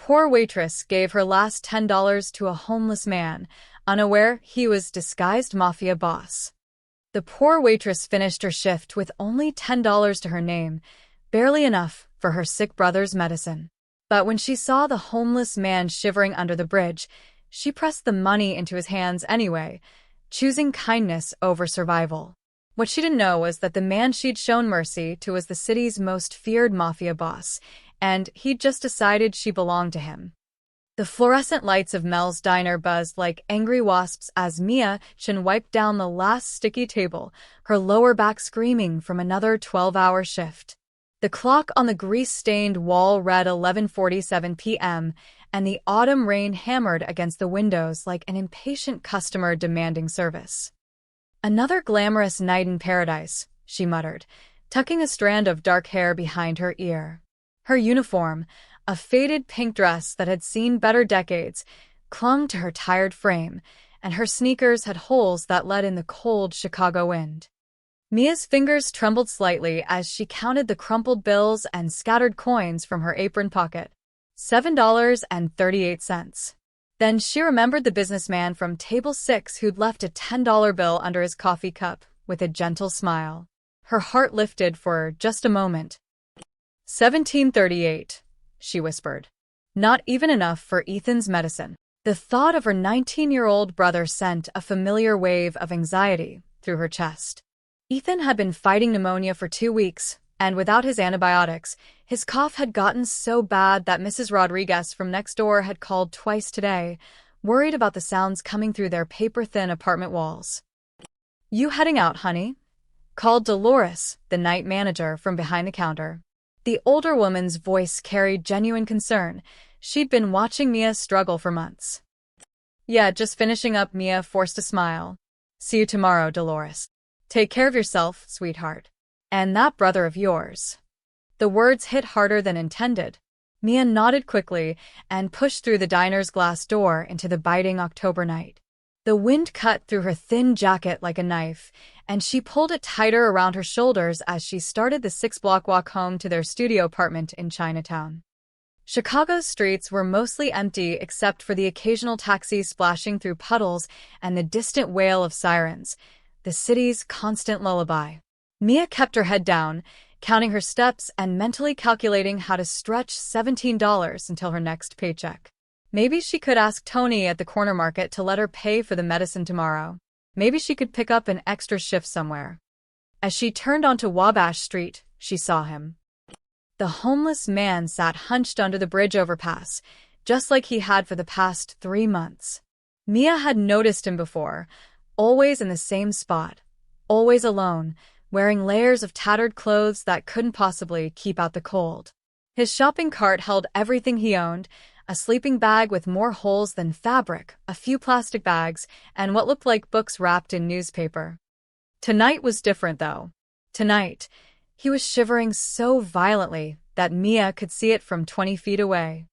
poor waitress gave her last $10 to a homeless man, unaware he was disguised Mafia boss. The poor waitress finished her shift with only $10 to her name, barely enough for her sick brother's medicine. But when she saw the homeless man shivering under the bridge, she pressed the money into his hands anyway, choosing kindness over survival. What she didn't know was that the man she'd shown mercy to was the city's most feared Mafia boss, and he'd just decided she belonged to him. The fluorescent lights of Mel's diner buzzed like angry wasps as Mia Chen wiped down the last sticky table, her lower back screaming from another 12-hour shift. The clock on the grease-stained wall read 11:47 p.m., and the autumn rain hammered against the windows like an impatient customer demanding service. "Another glamorous night in paradise," she muttered, tucking a strand of dark hair behind her ear. Her uniform, a faded pink dress that had seen better decades, clung to her tired frame, and her sneakers had holes that let in the cold Chicago wind. Mia's fingers trembled slightly as she counted the crumpled bills and scattered coins from her apron pocket. $7.38. Then she remembered the businessman from Table 6 who'd left a $10 bill under his coffee cup, with a gentle smile. Her heart lifted for just a moment. $17.38, she whispered. Not even enough for Ethan's medicine. The thought of her 19-year-old brother sent a familiar wave of anxiety through her chest. Ethan had been fighting pneumonia for 2 weeks, and without his antibiotics, his cough had gotten so bad that Mrs. Rodriguez from next door had called twice today, worried about the sounds coming through their paper-thin apartment walls. "You heading out, honey?" called Dolores, the night manager, from behind the counter. The older woman's voice carried genuine concern. She'd been watching Mia struggle for months. "Yeah, just finishing up," Mia forced a smile. "See you tomorrow, Dolores. Take care of yourself, sweetheart. And that brother of yours." The words hit harder than intended. Mia nodded quickly and pushed through the diner's glass door into the biting October night. The wind cut through her thin jacket like a knife, and she pulled it tighter around her shoulders as she started the 6-block walk home to their studio apartment in Chinatown. Chicago's streets were mostly empty except for the occasional taxi splashing through puddles and the distant wail of sirens, the city's constant lullaby. Mia kept her head down, counting her steps and mentally calculating how to stretch $17 until her next paycheck. Maybe she could ask Tony at the corner market to let her pay for the medicine tomorrow. Maybe she could pick up an extra shift somewhere. As she turned onto Wabash Street, she saw him. The homeless man sat hunched under the bridge overpass, just like he had for the past 3 months. Mia had noticed him before, always in the same spot, always alone, wearing layers of tattered clothes that couldn't possibly keep out the cold. His shopping cart held everything he owned, a sleeping bag with more holes than fabric, a few plastic bags, and what looked like books wrapped in newspaper. Tonight was different, though. Tonight, he was shivering so violently that Mia could see it from 20 feet away.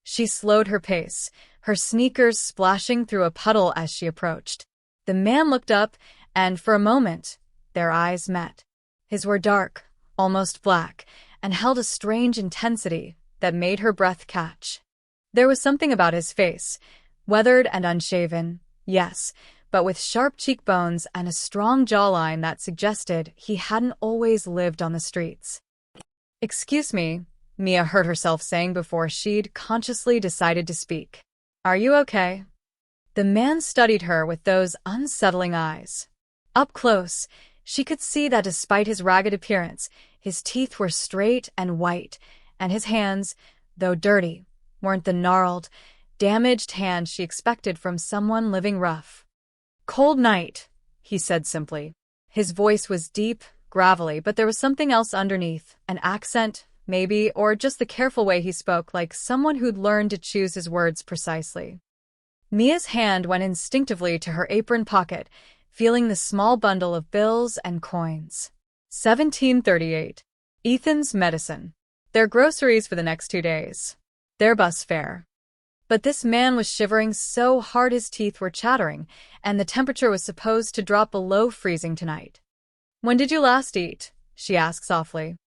She slowed her pace, her sneakers splashing through a puddle as she approached. The man looked up, and for a moment, their eyes met. His were dark, almost black, and held a strange intensity that made her breath catch. There was something about his face, weathered and unshaven, yes, but with sharp cheekbones and a strong jawline that suggested he hadn't always lived on the streets. "Excuse me," Mia heard herself saying before she'd consciously decided to speak. "Are you okay?" The man studied her with those unsettling eyes. Up close, she could see that despite his ragged appearance, his teeth were straight and white, and his hands, though dirty, weren't the gnarled, damaged hands she expected from someone living rough. "Cold night," he said simply. His voice was deep, gravelly, but there was something else underneath, an accent, maybe, or just the careful way he spoke, like someone who'd learned to choose his words precisely. Mia's hand went instinctively to her apron pocket, feeling the small bundle of bills and coins. $17.38. Ethan's medicine. Their groceries for the next 2 days. Their bus fare. But this man was shivering so hard his teeth were chattering, and the temperature was supposed to drop below freezing tonight. "When did you last eat?" she asked softly.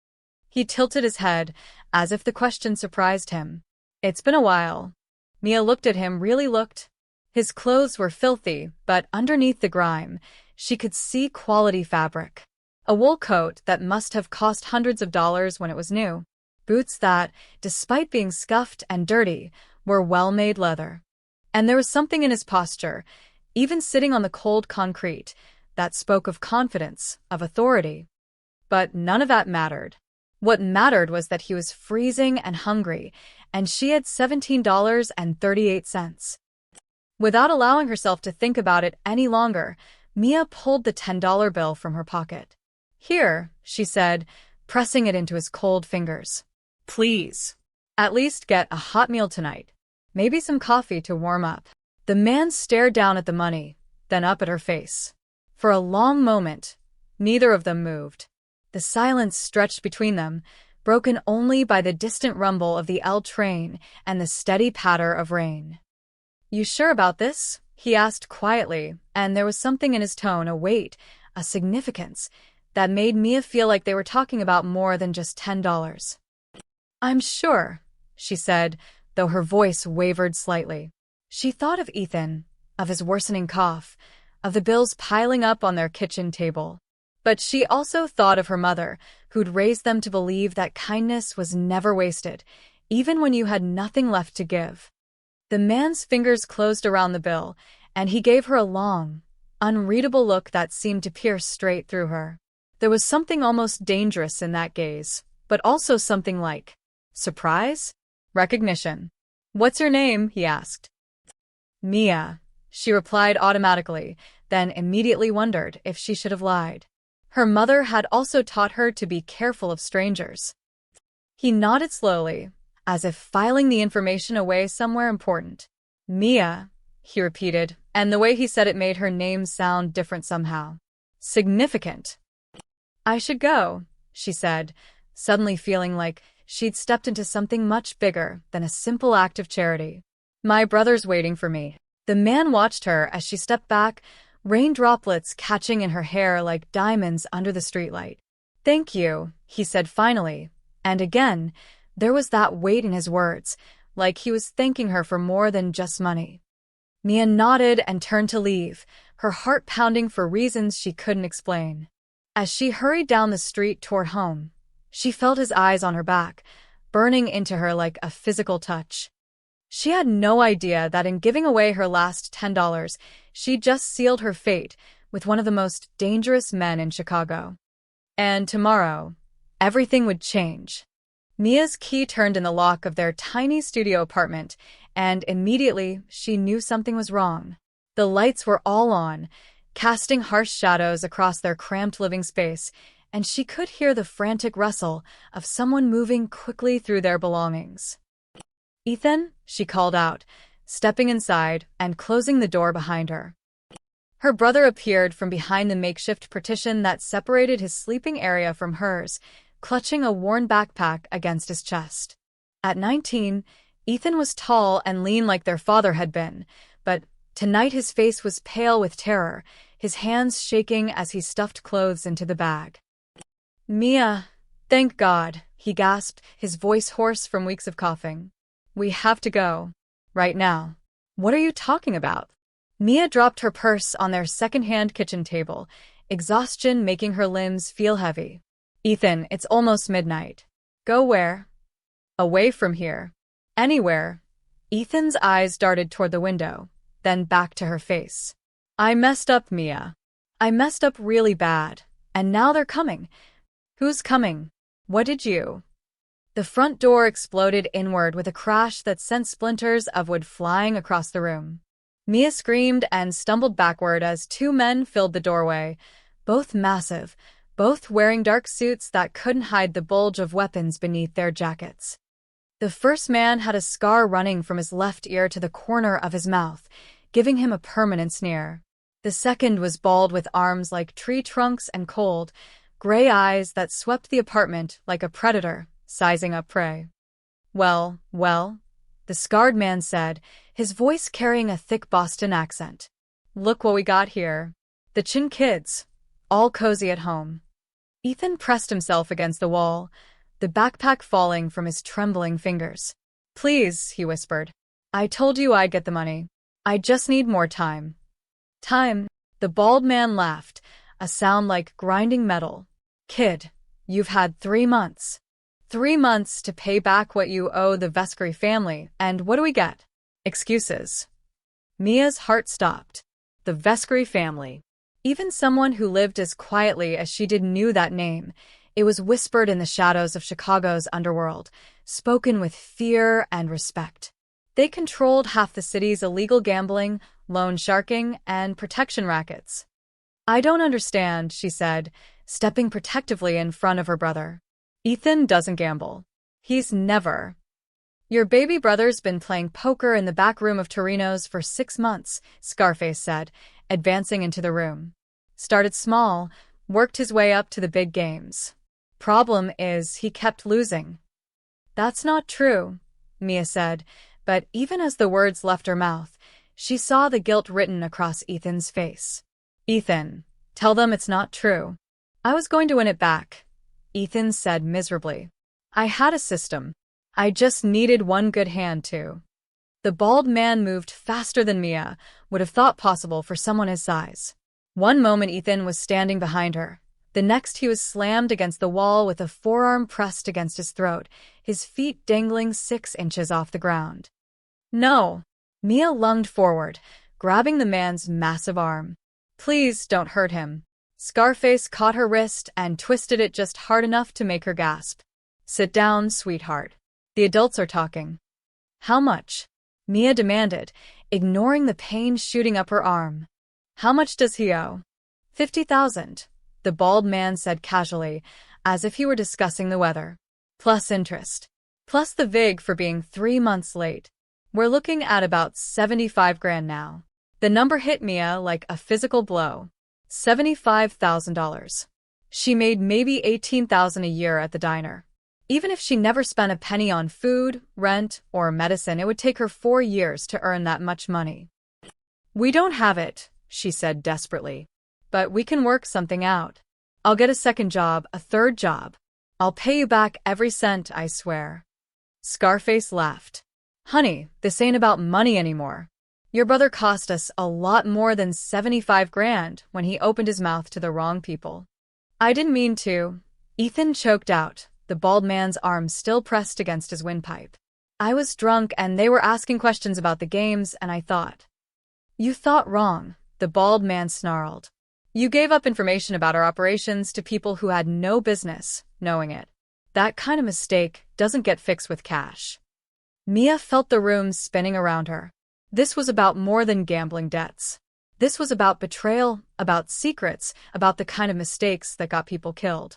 He tilted his head, as if the question surprised him. It's been a while. Mia looked at him, really looked. His clothes were filthy, but underneath the grime, she could see quality fabric. A wool coat that must have cost hundreds of dollars when it was new. Boots that, despite being scuffed and dirty, were well-made leather. And there was something in his posture, even sitting on the cold concrete, that spoke of confidence, of authority. But none of that mattered. What mattered was that he was freezing and hungry, and she had $17.38. Without allowing herself to think about it any longer, Mia pulled the $10 bill from her pocket. "Here," she said, pressing it into his cold fingers. "Please. At least get a hot meal tonight. Maybe some coffee to warm up." The man stared down at the money, then up at her face. For a long moment, neither of them moved. The silence stretched between them, broken only by the distant rumble of the L train and the steady patter of rain. "You sure about this?" he asked quietly, and there was something in his tone, a weight, a significance, that made Mia feel like they were talking about more than just $10. "I'm sure," she said, though her voice wavered slightly. She thought of Ethan, of his worsening cough, of the bills piling up on their kitchen table. But she also thought of her mother, who'd raised them to believe that kindness was never wasted, even when you had nothing left to give. The man's fingers closed around the bill, and he gave her a long, unreadable look that seemed to pierce straight through her. There was something almost dangerous in that gaze, but also something like surprise? Recognition. "What's your name?" he asked. "Mia," she replied automatically, then immediately wondered if she should have lied. Her mother had also taught her to be careful of strangers. He nodded slowly, as if filing the information away somewhere important. "Mia," he repeated, and the way he said it made her name sound different somehow. Significant. "I should go," she said, suddenly feeling like she'd stepped into something much bigger than a simple act of charity. "My brother's waiting for me." The man watched her as she stepped back, rain droplets catching in her hair like diamonds under the streetlight. "Thank you," he said finally, and again, there was that weight in his words, like he was thanking her for more than just money. Mia nodded and turned to leave, her heart pounding for reasons she couldn't explain. As she hurried down the street toward home, she felt his eyes on her back, burning into her like a physical touch. She had no idea that in giving away her last $10, she just sealed her fate with one of the most dangerous men in Chicago. And tomorrow, everything would change. Mia's key turned in the lock of their tiny studio apartment, and immediately she knew something was wrong. The lights were all on, casting harsh shadows across their cramped living space, and she could hear the frantic rustle of someone moving quickly through their belongings. "Ethan," she called out, stepping inside and closing the door behind her. Her brother appeared from behind the makeshift partition that separated his sleeping area from hers, clutching a worn backpack against his chest. At 19, Ethan was tall and lean like their father had been, but tonight his face was pale with terror, his hands shaking as he stuffed clothes into the bag. "Mia, thank God," he gasped, his voice hoarse from weeks of coughing. "We have to go. Right now." "What are you talking about?" Mia dropped her purse on their second-hand kitchen table, exhaustion making her limbs feel heavy. "Ethan, it's almost midnight. Go where?" "Away from here. Anywhere." Ethan's eyes darted toward the window, then back to her face. "I messed up, Mia. I messed up really bad. And now they're coming." "Who's coming? What did you?" The front door exploded inward with a crash that sent splinters of wood flying across the room. Mia screamed and stumbled backward as two men filled the doorway, both massive, both wearing dark suits that couldn't hide the bulge of weapons beneath their jackets. The first man had a scar running from his left ear to the corner of his mouth, giving him a permanent sneer. The second was bald with arms like tree trunks and cold, gray eyes that swept the apartment like a predator, sizing up prey. Well, the scarred man said, his voice carrying a thick Boston accent. "Look what we got here. The Chin kids, all cozy at home." Ethan pressed himself against the wall, the backpack falling from his trembling fingers. Please, he whispered. I told you I'd get the money. I just need more time. Time? The bald man laughed, a sound like grinding metal. Kid, you've had 3 months. 3 months to pay back what you owe the Vescry family, and what do we get? Excuses. Mia's heart stopped. The Vescry family. Even someone who lived as quietly as she did knew that name. It was whispered in the shadows of Chicago's underworld, spoken with fear and respect. They controlled half the city's illegal gambling, loan sharking, and protection rackets. I don't understand, she said, stepping protectively in front of her brother. Ethan doesn't gamble. He's never. Your baby brother's been playing poker in the back room of Torino's for 6 months, Scarface said, advancing into the room. Started small, worked his way up to the big games. Problem is, he kept losing. That's not true, Mia said, but even as the words left her mouth, she saw the guilt written across Ethan's face. Ethan, tell them it's not true. I was going to win it back, Ethan said miserably. I had a system. I just needed one good hand too. The bald man moved faster than Mia would have thought possible for someone his size. One moment Ethan was standing behind her. The next he was slammed against the wall with a forearm pressed against his throat, his feet dangling 6 inches off the ground. No. Mia lunged forward, grabbing the man's massive arm. Please don't hurt him. Scarface caught her wrist and twisted it just hard enough to make her gasp. Sit down, sweetheart. The adults are talking. How much? Mia demanded, ignoring the pain shooting up her arm. How much does he owe? 50,000, the bald man said casually, as if he were discussing the weather. Plus interest. Plus the VIG for being 3 months late. We're looking at about 75 grand now. The number hit Mia like a physical blow. $75,000. She made maybe $18,000 a year at the diner. Even if she never spent a penny on food, rent, or medicine, it would take her 4 years to earn that much money. We don't have it, she said desperately. But we can work something out. I'll get a second job, a third job. I'll pay you back every cent, I swear. Scarface laughed. Honey, this ain't about money anymore. Your brother cost us a lot more than 75 grand when he opened his mouth to the wrong people. I didn't mean to. Ethan choked out, the bald man's arm still pressed against his windpipe. I was drunk and they were asking questions about the games and I thought. You thought wrong, the bald man snarled. You gave up information about our operations to people who had no business knowing it. That kind of mistake doesn't get fixed with cash. Mia felt the room spinning around her. This was about more than gambling debts. This was about betrayal, about secrets, about the kind of mistakes that got people killed.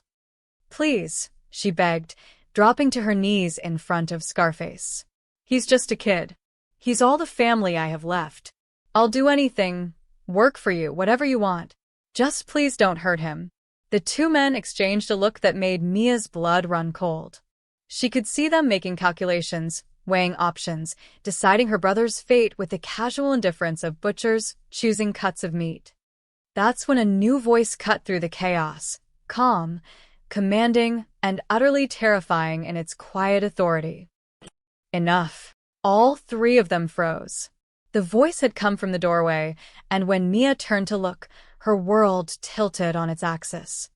Please, she begged, dropping to her knees in front of Scarface. He's just a kid. He's all the family I have left. I'll do anything, work for you, whatever you want. Just please don't hurt him. The two men exchanged a look that made Mia's blood run cold. She could see them making calculations, weighing options, deciding her brother's fate with the casual indifference of butchers choosing cuts of meat. That's when a new voice cut through the chaos, calm, commanding, and utterly terrifying in its quiet authority. Enough. All 3 of them froze. The voice had come from the doorway, and when Mia turned to look, her world tilted on its axis.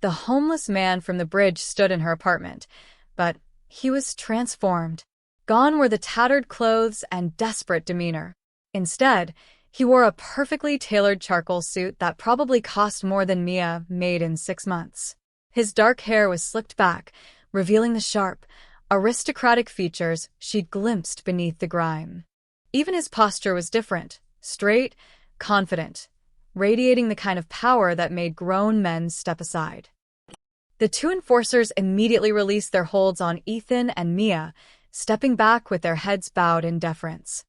The homeless man from the bridge stood in her apartment, but he was transformed. Gone were the tattered clothes and desperate demeanor. Instead, he wore a perfectly tailored charcoal suit that probably cost more than Mia made in 6 months. His dark hair was slicked back, revealing the sharp, aristocratic features she'd glimpsed beneath the grime. Even his posture was different, straight, confident, radiating the kind of power that made grown men step aside. The 2 enforcers immediately released their holds on Ethan and Mia, stepping back with their heads bowed in deference.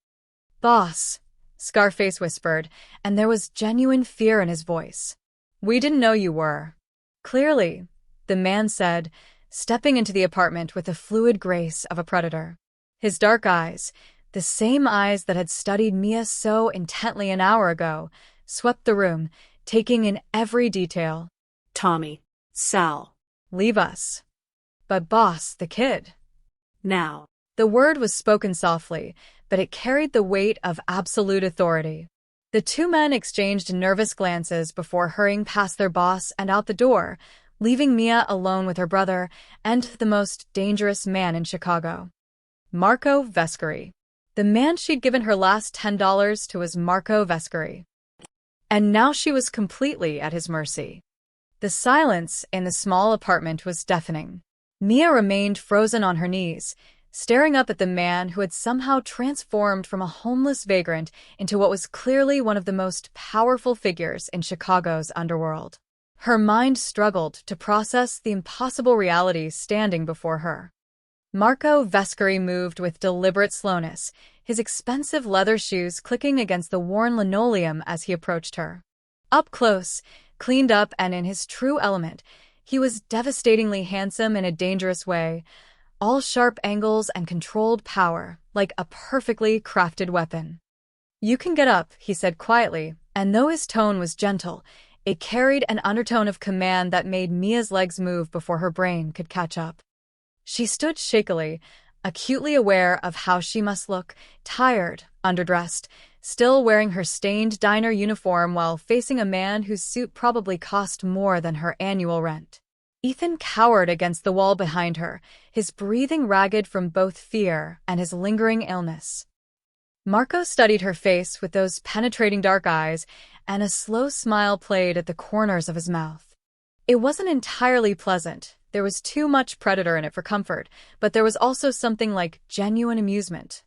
Boss, Scarface whispered, and there was genuine fear in his voice. We didn't know you were. Clearly, the man said, stepping into the apartment with the fluid grace of a predator. His dark eyes, the same eyes that had studied Mia so intently an hour ago, swept the room, taking in every detail. Tommy, Sal. Leave us. But boss, the kid. Now. The word was spoken softly, but it carried the weight of absolute authority. The two men exchanged nervous glances before hurrying past their boss and out the door, leaving Mia alone with her brother and the most dangerous man in Chicago. Marco Vescari. The man she'd given her last $10 to was Marco Vescari. And now she was completely at his mercy. The silence in the small apartment was deafening. Mia remained frozen on her knees, staring up at the man who had somehow transformed from a homeless vagrant into what was clearly one of the most powerful figures in Chicago's underworld. Her mind struggled to process the impossible reality standing before her. Marco Vescari moved with deliberate slowness, his expensive leather shoes clicking against the worn linoleum as he approached her. Up close, cleaned up and in his true element, he was devastatingly handsome in a dangerous way, all sharp angles and controlled power, like a perfectly crafted weapon. "You can get up," he said quietly, and though his tone was gentle, it carried an undertone of command that made Mia's legs move before her brain could catch up. She stood shakily, acutely aware of how she must look, tired, underdressed, still wearing her stained diner uniform while facing a man whose suit probably cost more than her annual rent. Ethan cowered against the wall behind her, his breathing ragged from both fear and his lingering illness. Marco studied her face with those penetrating dark eyes, and a slow smile played at the corners of his mouth. It wasn't entirely pleasant. There was too much predator in it for comfort, but there was also something like genuine amusement.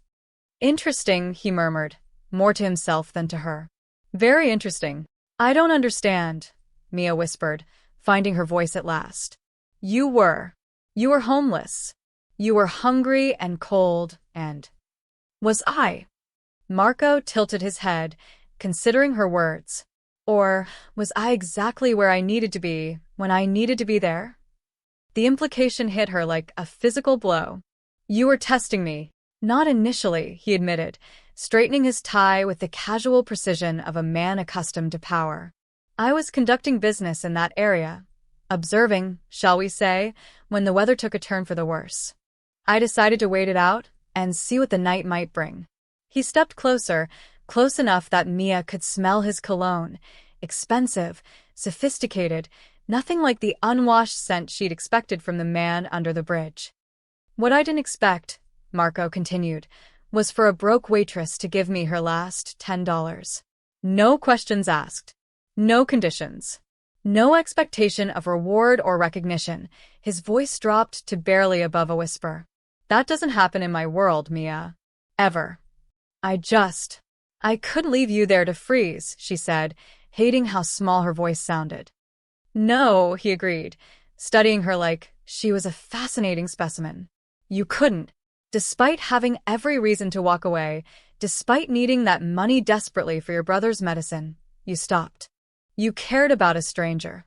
"Interesting," he murmured, more to himself than to her. "Very interesting." "I don't understand," Mia whispered, finding her voice at last. You were homeless. You were hungry and cold, and... Was I?" Marco tilted his head, considering her words. "Or was I exactly where I needed to be, when I needed to be there?" The implication hit her like a physical blow. "You were testing me." "Not initially," he admitted, straightening his tie with the casual precision of a man accustomed to power. "I was conducting business in that area, observing, shall we say, when the weather took a turn for the worse. I decided to wait it out and see what the night might bring." He stepped closer, close enough that Mia could smell his cologne, expensive, sophisticated, nothing like the unwashed scent she'd expected from the man under the bridge. "What I didn't expect," Marco continued, "was for a broke waitress to give me her last $10. No questions asked. No conditions. No expectation of reward or recognition." His voice dropped to barely above a whisper. "That doesn't happen in my world, Mia. Ever. I couldn't leave you there to freeze," she said, hating how small her voice sounded. "No," he agreed, studying her like she was a fascinating specimen. "You couldn't. Despite having every reason to walk away, despite needing that money desperately for your brother's medicine, you stopped. You cared about a stranger."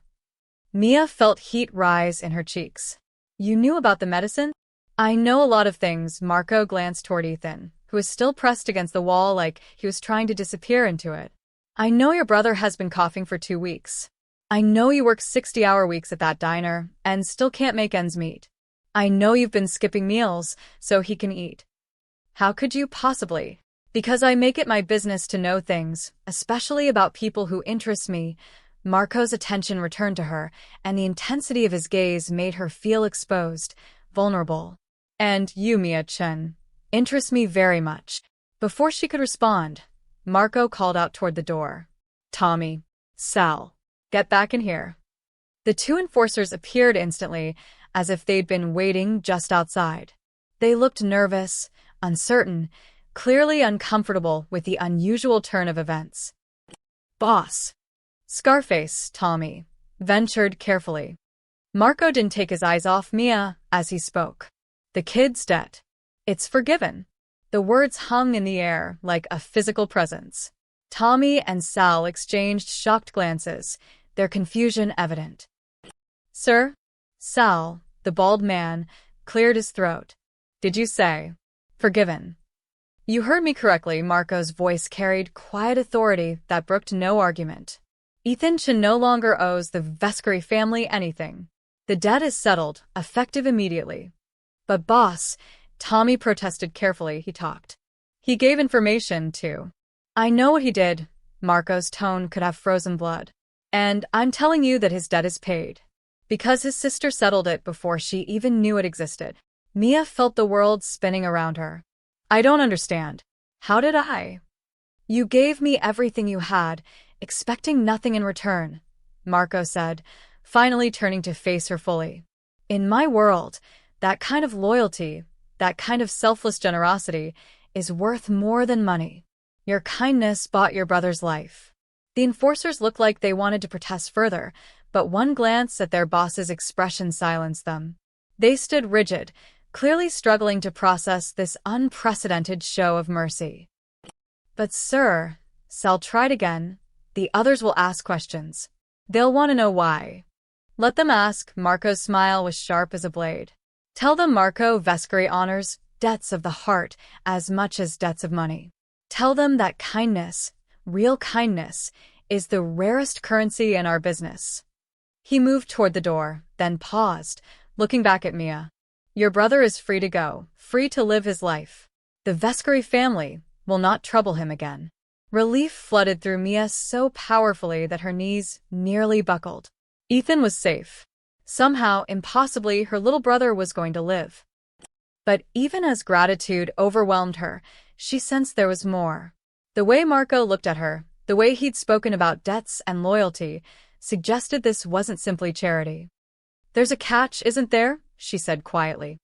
Mia felt heat rise in her cheeks. "You knew about the medicine?" "I know a lot of things." Marco glanced toward Ethan, who was still pressed against the wall like he was trying to disappear into it. "I know your brother has been coughing for 2 weeks. I know you work 60-hour weeks at that diner and still can't make ends meet. I know you've been skipping meals so he can eat." "How could you possibly?" "Because I make it my business to know things, especially about people who interest me." Marco's attention returned to her, and the intensity of his gaze made her feel exposed, vulnerable. "And you, Mia Chen, interest me very much." Before she could respond, Marco called out toward the door. "Tommy, Sal, get back in here." The two enforcers appeared instantly, as if they'd been waiting just outside. They looked nervous, uncertain, clearly uncomfortable with the unusual turn of events. "Boss." "Scarface," Tommy ventured carefully. Marco didn't take his eyes off Mia as he spoke. "The kid's debt. It's forgiven." The words hung in the air like a physical presence. Tommy and Sal exchanged shocked glances, their confusion evident. "Sir?" Sal, the bald man, cleared his throat. "Did you say forgiven?" "You heard me correctly." Marco's voice carried quiet authority that brooked no argument. "Ethan Chen no longer owes the Vescari family anything. The debt is settled, effective immediately. But boss, Tommy protested carefully. He talked. He gave information, too. I know what he did. Marco's tone could have frozen blood. And I'm telling you that his debt is paid. Because his sister settled it before she even knew it existed. Mia felt the world spinning around her. I don't understand. How did I? You gave me everything you had, expecting nothing in return, Marco said, finally turning to face her fully. In my world, that kind of loyalty, that kind of selfless generosity, is worth more than money. Your kindness bought your brother's life. The enforcers looked like they wanted to protest further, but one glance at their boss's expression silenced them. They stood rigid, clearly struggling to process this unprecedented show of mercy. But sir, Sal tried again, the others will ask questions. They'll want to know why. Let them ask. Marco's smile was sharp as a blade. Tell them Marco Vescari honors debts of the heart as much as debts of money. Tell them that kindness, real kindness, is the rarest currency in our business. He moved toward the door, then paused, looking back at Mia. Your brother is free to go, free to live his life. The Vescari family will not trouble him again. Relief flooded through Mia so powerfully that her knees nearly buckled. Ethan was safe. Somehow, impossibly, her little brother was going to live. But even as gratitude overwhelmed her, she sensed there was more. The way Marco looked at her, the way he'd spoken about debts and loyalty, suggested this wasn't simply charity. There's a catch, isn't there? She said quietly.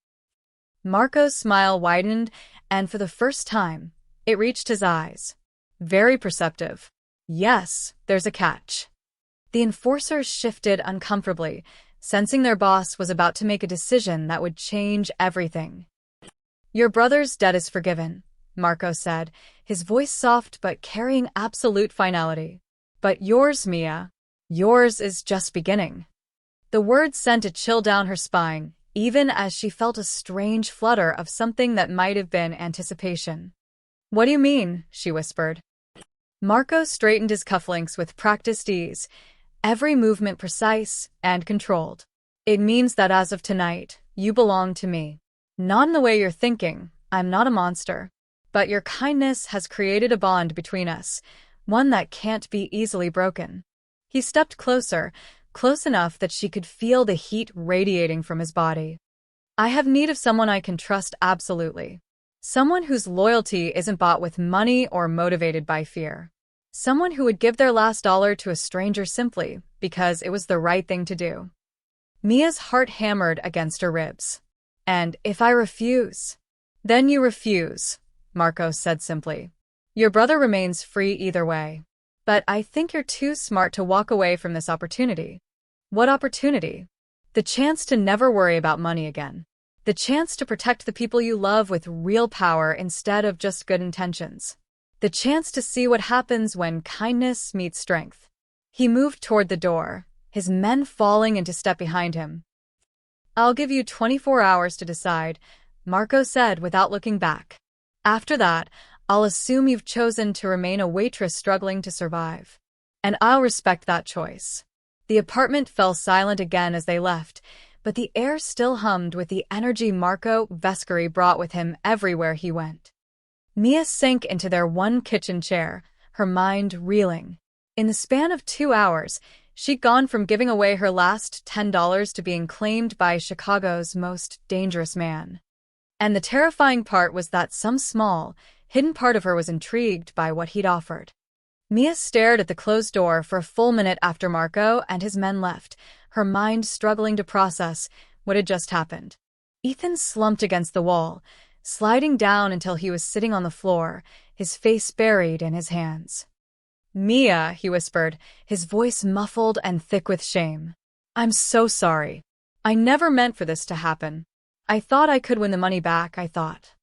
Marco's smile widened, and for the first time, it reached his eyes. Very perceptive. Yes, there's a catch. The enforcers shifted uncomfortably, sensing their boss was about to make a decision that would change everything. Your brother's debt is forgiven, Marco said, his voice soft but carrying absolute finality. But yours, Mia, yours is just beginning. The words sent a chill down her spine, even as she felt a strange flutter of something that might have been anticipation. What do you mean? She whispered. Marco straightened his cufflinks with practiced ease, every movement precise and controlled. It means that as of tonight, you belong to me. Not in the way you're thinking, I'm not a monster. But your kindness has created a bond between us, one that can't be easily broken. He stepped closer, close enough that she could feel the heat radiating from his body. I have need of someone I can trust absolutely. Someone whose loyalty isn't bought with money or motivated by fear. Someone who would give their last dollar to a stranger simply because it was the right thing to do. Mia's heart hammered against her ribs. And if I refuse? Then you refuse, Marco said simply. Your brother remains free either way. But I think you're too smart to walk away from this opportunity. What opportunity? The chance to never worry about money again. The chance to protect the people you love with real power instead of just good intentions. The chance to see what happens when kindness meets strength. He moved toward the door, his men falling into step behind him. I'll give you 24 hours to decide, Marco said without looking back. After that, I'll assume you've chosen to remain a waitress struggling to survive. And I'll respect that choice. The apartment fell silent again as they left, but the air still hummed with the energy Marco Vescari brought with him everywhere he went. Mia sank into their one kitchen chair, her mind reeling. In the span of 2 hours, she'd gone from giving away her last $10 to being claimed by Chicago's most dangerous man. And the terrifying part was that some small, hidden part of her was intrigued by what he'd offered. Mia stared at the closed door for a full minute after Marco and his men left, her mind struggling to process what had just happened. Ethan slumped against the wall, sliding down until he was sitting on the floor, his face buried in his hands. Mia, he whispered, his voice muffled and thick with shame. I'm so sorry. I never meant for this to happen. I thought I could win the money back, I thought.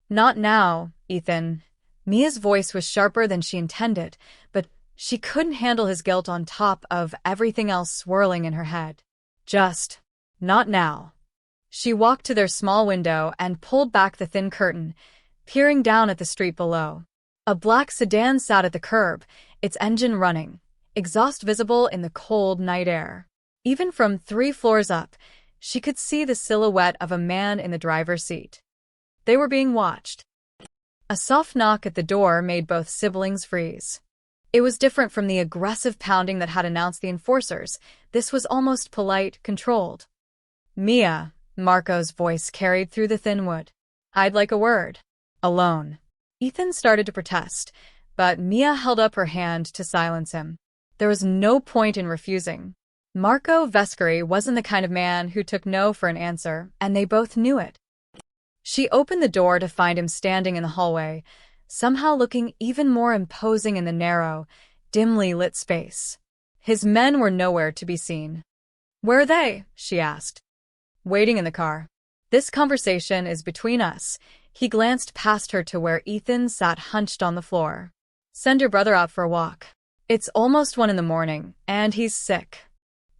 Not now, Ethan. Mia's voice was sharper than she intended, but she couldn't handle his guilt on top of everything else swirling in her head. Just, not now. She walked to their small window and pulled back the thin curtain, peering down at the street below. A black sedan sat at the curb, its engine running, exhaust visible in the cold night air. Even from 3 floors up, she could see the silhouette of a man in the driver's seat. They were being watched. A soft knock at the door made both siblings freeze. It was different from the aggressive pounding that had announced the enforcers. This was almost polite, controlled. "Mia," Marco's voice carried through the thin wood. "I'd like a word." "Alone." Ethan started to protest, but Mia held up her hand to silence him. There was no point in refusing. Marco Vescari wasn't the kind of man who took no for an answer, and they both knew it. She opened the door to find him standing in the hallway, somehow looking even more imposing in the narrow, dimly lit space. His men were nowhere to be seen. "Where are they?" she asked. "Waiting in the car. This conversation is between us." He glanced past her to where Ethan sat hunched on the floor. "Send your brother out for a walk. It's almost 1 in the morning, and he's sick.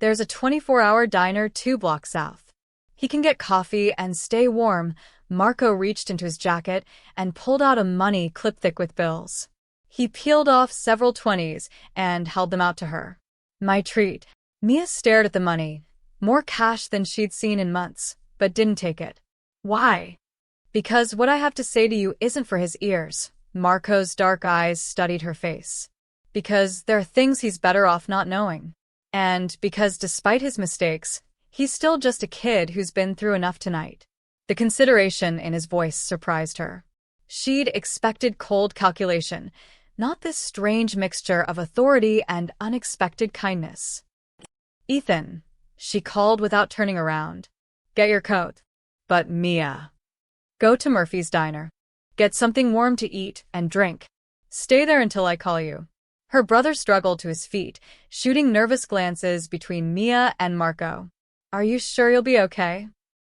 There's a 24-hour diner 2 blocks south. He can get coffee and stay warm." Marco reached into his jacket and pulled out a money clip thick with bills. He peeled off several 20s and held them out to her. "My treat." Mia stared at the money, more cash than she'd seen in months, but didn't take it. "Why?" "Because what I have to say to you isn't for his ears." Marco's dark eyes studied her face. "Because there are things he's better off not knowing. And because despite his mistakes, he's still just a kid who's been through enough tonight." The consideration in his voice surprised her. She'd expected cold calculation, not this strange mixture of authority and unexpected kindness. "Ethan," she called without turning around. "Get your coat." "But Mia." "Go to Murphy's diner. Get something warm to eat and drink. Stay there until I call you." Her brother struggled to his feet, shooting nervous glances between Mia and Marco. "Are you sure you'll be okay?"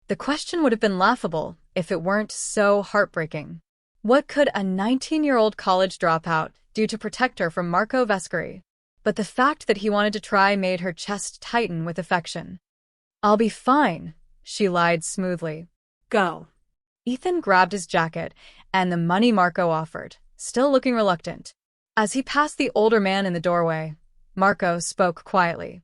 The question would have been laughable if it weren't so heartbreaking. What could a 19-year-old college dropout do to protect her from Marco Vescari? But the fact that he wanted to try made her chest tighten with affection. "I'll be fine," she lied smoothly. "Go." Ethan grabbed his jacket and the money Marco offered, still looking reluctant. As he passed the older man in the doorway, Marco spoke quietly.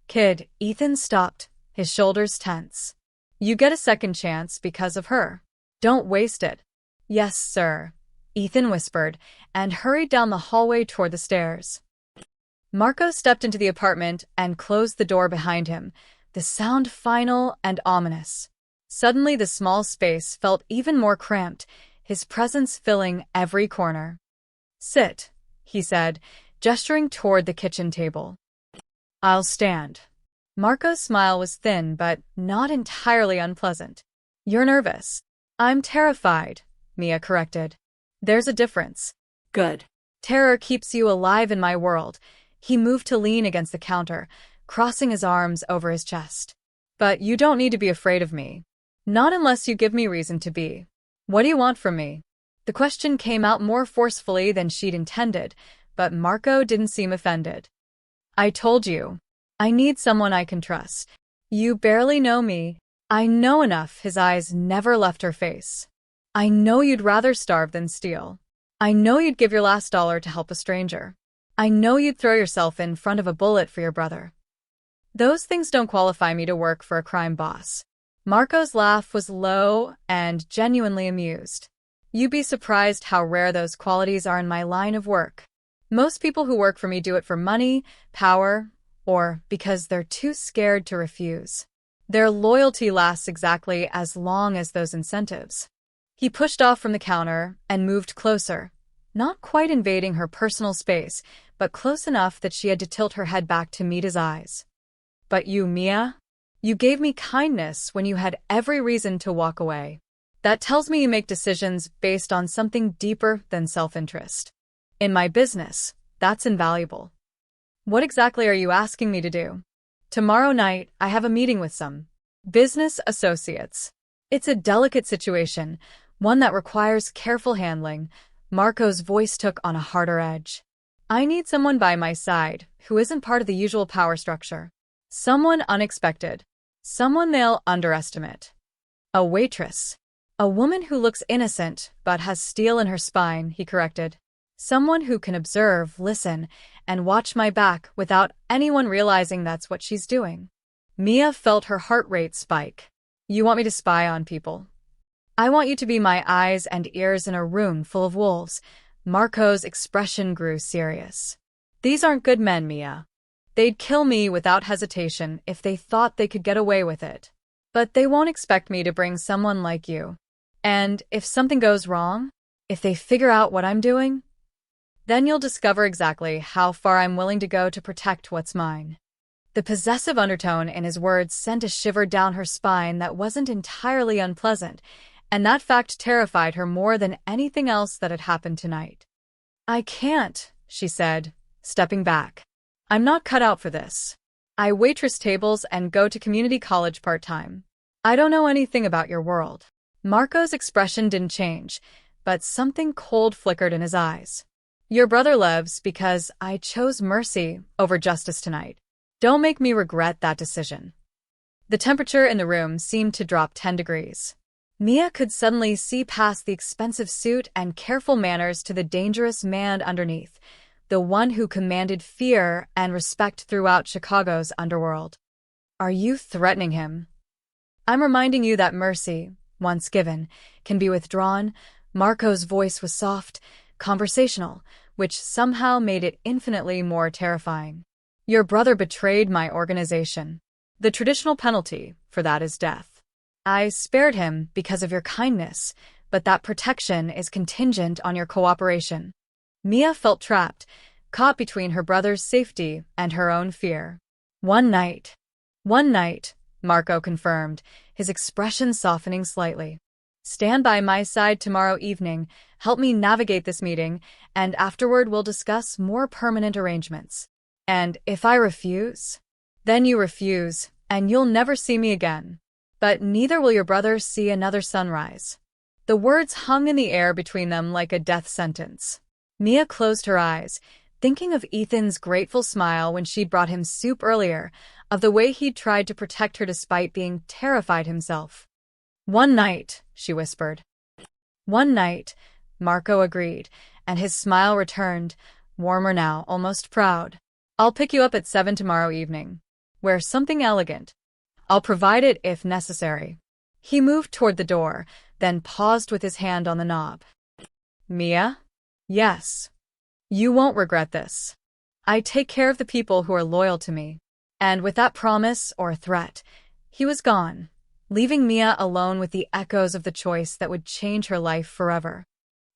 "Kid," Ethan stopped, his shoulders tense. "You get a second chance because of her. Don't waste it." "Yes, sir," Ethan whispered, and hurried down the hallway toward the stairs. Marco stepped into the apartment and closed the door behind him, the sound final and ominous. Suddenly the small space felt even more cramped, his presence filling every corner. "Sit," he said, gesturing toward the kitchen table. "I'll stand." Marco's smile was thin but not entirely unpleasant. "You're nervous." "I'm terrified," Mia corrected. "There's a difference." "Good. Terror keeps you alive in my world." He moved to lean against the counter, crossing his arms over his chest. "But you don't need to be afraid of me. Not unless you give me reason to be." "What do you want from me?" The question came out more forcefully than she'd intended, but Marco didn't seem offended. "I told you. I need someone I can trust. You barely know me." "I know enough." His eyes never left her face. "I know you'd rather starve than steal. I know you'd give your last dollar to help a stranger. I know you'd throw yourself in front of a bullet for your brother. Those things don't qualify me to work for a crime boss." Marco's laugh was low and genuinely amused. "You'd be surprised how rare those qualities are in my line of work. Most people who work for me do it for money, power, or because they're too scared to refuse. Their loyalty lasts exactly as long as those incentives." He pushed off from the counter and moved closer, not quite invading her personal space, but close enough that she had to tilt her head back to meet his eyes. "But you, Mia? You gave me kindness when you had every reason to walk away. That tells me you make decisions based on something deeper than self-interest. In my business, that's invaluable." "What exactly are you asking me to do?" "Tomorrow night, I have a meeting with some business associates. It's a delicate situation, one that requires careful handling." Marco's voice took on a harder edge. "I need someone by my side who isn't part of the usual power structure. Someone unexpected. Someone they'll underestimate. A waitress. A woman who looks innocent but has steel in her spine," he corrected. "Someone who can observe, listen, and watch my back without anyone realizing that's what she's doing." Mia felt her heart rate spike. "You want me to spy on people?" I want you to be my eyes and ears in a room full of wolves. Marco's expression grew serious. These aren't good men, Mia. They'd kill me without hesitation if they thought they could get away with it. But they won't expect me to bring someone like you. And if something goes wrong, if they figure out what I'm doing, then you'll discover exactly how far I'm willing to go to protect what's mine. The possessive undertone in his words sent a shiver down her spine that wasn't entirely unpleasant, and that fact terrified her more than anything else that had happened tonight. I can't, she said, stepping back. I'm not cut out for this. I waitress tables and go to community college part-time. I don't know anything about your world. Marco's expression didn't change, but something cold flickered in his eyes. Your brother lives because I chose mercy over justice tonight. Don't make me regret that decision. The temperature in the room seemed to drop 10 degrees. Mia could suddenly see past the expensive suit and careful manners to the dangerous man underneath, the one who commanded fear and respect throughout Chicago's underworld. Are you threatening him? I'm reminding you that mercy, once given, can be withdrawn. Marco's voice was soft, conversational, which somehow made it infinitely more terrifying. Your brother betrayed my organization. The traditional penalty for that is death. I spared him because of your kindness, but that protection is contingent on your cooperation. Mia felt trapped, caught between her brother's safety and her own fear. One night, Marco confirmed, his expression softening slightly. Stand by my side tomorrow evening, help me navigate this meeting, and afterward we'll discuss more permanent arrangements. And if I refuse, then you refuse, and you'll never see me again. But neither will your brother see another sunrise. The words hung in the air between them like a death sentence. Mia closed her eyes, thinking of Ethan's grateful smile when she'd brought him soup earlier, of the way he'd tried to protect her despite being terrified himself. One night, she whispered. One night, Marco agreed, and his smile returned, warmer now, almost proud. I'll pick you up at 7 tomorrow evening. Wear something elegant. I'll provide it if necessary. He moved toward the door, then paused with his hand on the knob. Mia? Yes. You won't regret this. I take care of the people who are loyal to me. And with that promise or threat, he was gone, leaving Mia alone with the echoes of the choice that would change her life forever.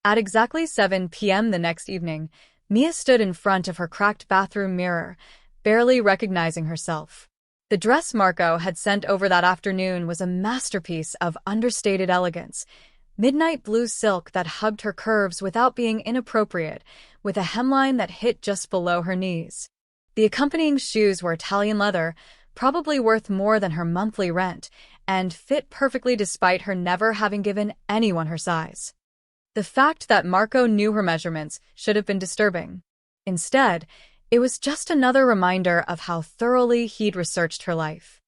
At exactly 7 p.m. the next evening, Mia stood in front of her cracked bathroom mirror, barely recognizing herself. The dress Marco had sent over that afternoon was a masterpiece of understated elegance, midnight blue silk that hugged her curves without being inappropriate, with a hemline that hit just below her knees. The accompanying shoes were Italian leather, probably worth more than her monthly rent, and fit perfectly despite her never having given anyone her size. The fact that Marco knew her measurements should have been disturbing. Instead, it was just another reminder of how thoroughly he'd researched her life.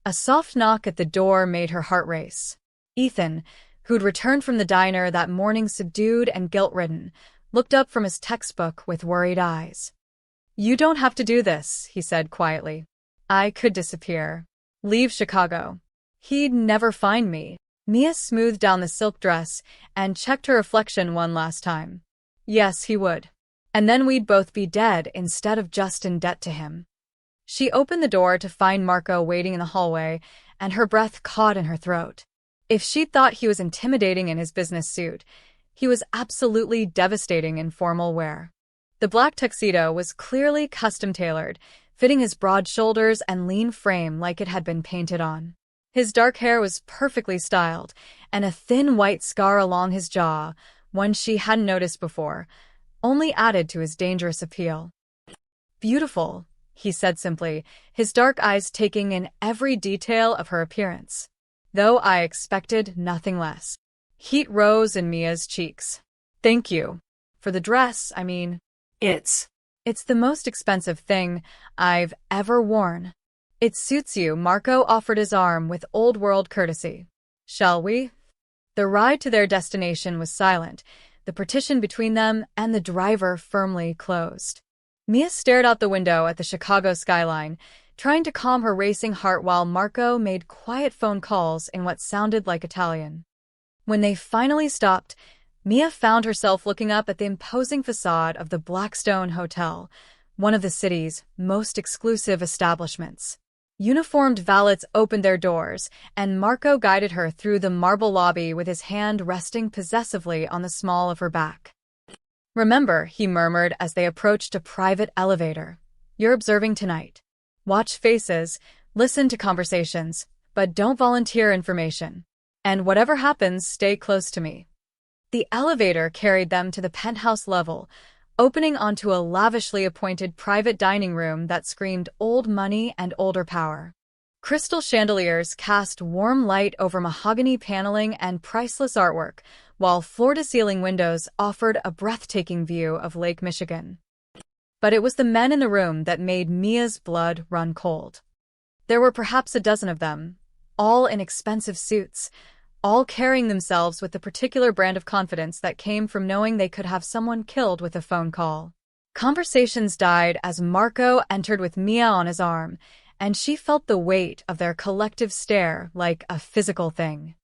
A soft knock at the door made her heart race. Ethan, who'd returned from the diner that morning subdued and guilt-ridden, looked up from his textbook with worried eyes. You don't have to do this, he said quietly. I could disappear. Leave Chicago. He'd never find me. Mia smoothed down the silk dress and checked her reflection one last time. Yes, he would. And then we'd both be dead instead of just in debt to him. She opened the door to find Marco waiting in the hallway, and her breath caught in her throat. If she'd thought he was intimidating in his business suit, he was absolutely devastating in formal wear. The black tuxedo was clearly custom-tailored, fitting his broad shoulders and lean frame like it had been painted on. His dark hair was perfectly styled, and a thin white scar along his jaw, one she hadn't noticed before, only added to his dangerous appeal. Beautiful, he said simply, his dark eyes taking in every detail of her appearance. Though I expected nothing less. Heat rose in Mia's cheeks. Thank you. For the dress, I mean. It's the most expensive thing I've ever worn. It suits you, Marco offered his arm with old-world courtesy. Shall we? The ride to their destination was silent, the partition between them and the driver firmly closed. Mia stared out the window at the Chicago skyline, trying to calm her racing heart while Marco made quiet phone calls in what sounded like Italian. When they finally stopped, Mia found herself looking up at the imposing facade of the Blackstone Hotel, one of the city's most exclusive establishments. Uniformed valets opened their doors, and Marco guided her through the marble lobby with his hand resting possessively on the small of her back. "Remember," he murmured as they approached a private elevator, "you're observing tonight. Watch faces, listen to conversations, but don't volunteer information. And whatever happens, stay close to me." The elevator carried them to the penthouse level, opening onto a lavishly appointed private dining room that screamed old money and older power. Crystal chandeliers cast warm light over mahogany paneling and priceless artwork, while floor-to-ceiling windows offered a breathtaking view of Lake Michigan. But it was the men in the room that made Mia's blood run cold. There were perhaps a dozen of them, all in expensive suits, all carrying themselves with the particular brand of confidence that came from knowing they could have someone killed with a phone call. Conversations died as Marco entered with Mia on his arm, and she felt the weight of their collective stare like a physical thing.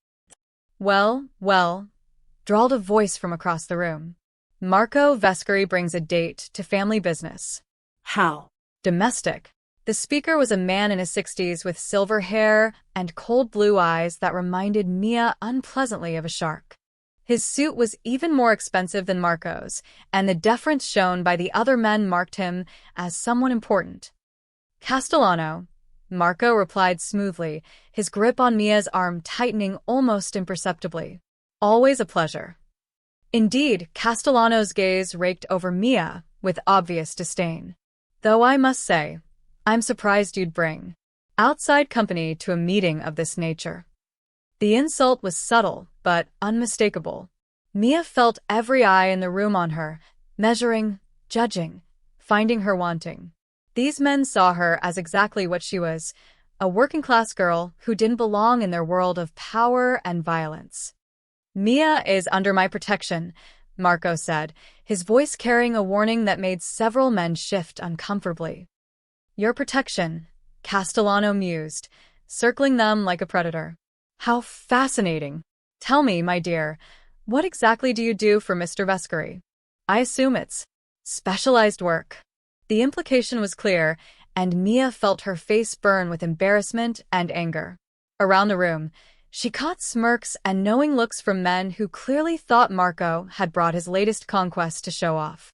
Well, drawled a voice from across the room. "Marco Vescari brings a date to family business." "How?" "Domestic." The speaker was a man in his 60s with silver hair and cold blue eyes that reminded Mia unpleasantly of a shark. His suit was even more expensive than Marco's, and the deference shown by the other men marked him as someone important. "Castellano," Marco replied smoothly, his grip on Mia's arm tightening almost imperceptibly. "Always a pleasure." Indeed, Castellano's gaze raked over Mia with obvious disdain. "Though I must say, I'm surprised you'd bring outside company to a meeting of this nature." The insult was subtle, but unmistakable. Mia felt every eye in the room on her, measuring, judging, finding her wanting. These men saw her as exactly what she was, a working-class girl who didn't belong in their world of power and violence. "Mia is under my protection," Marco said, his voice carrying a warning that made several men shift uncomfortably. "Your protection," Castellano mused, circling them like a predator. "How fascinating. Tell me, my dear, what exactly do you do for Mr. Vescari?" "I assume it's specialized work." The implication was clear, and Mia felt her face burn with embarrassment and anger. Around the room, she caught smirks and knowing looks from men who clearly thought Marco had brought his latest conquest to show off.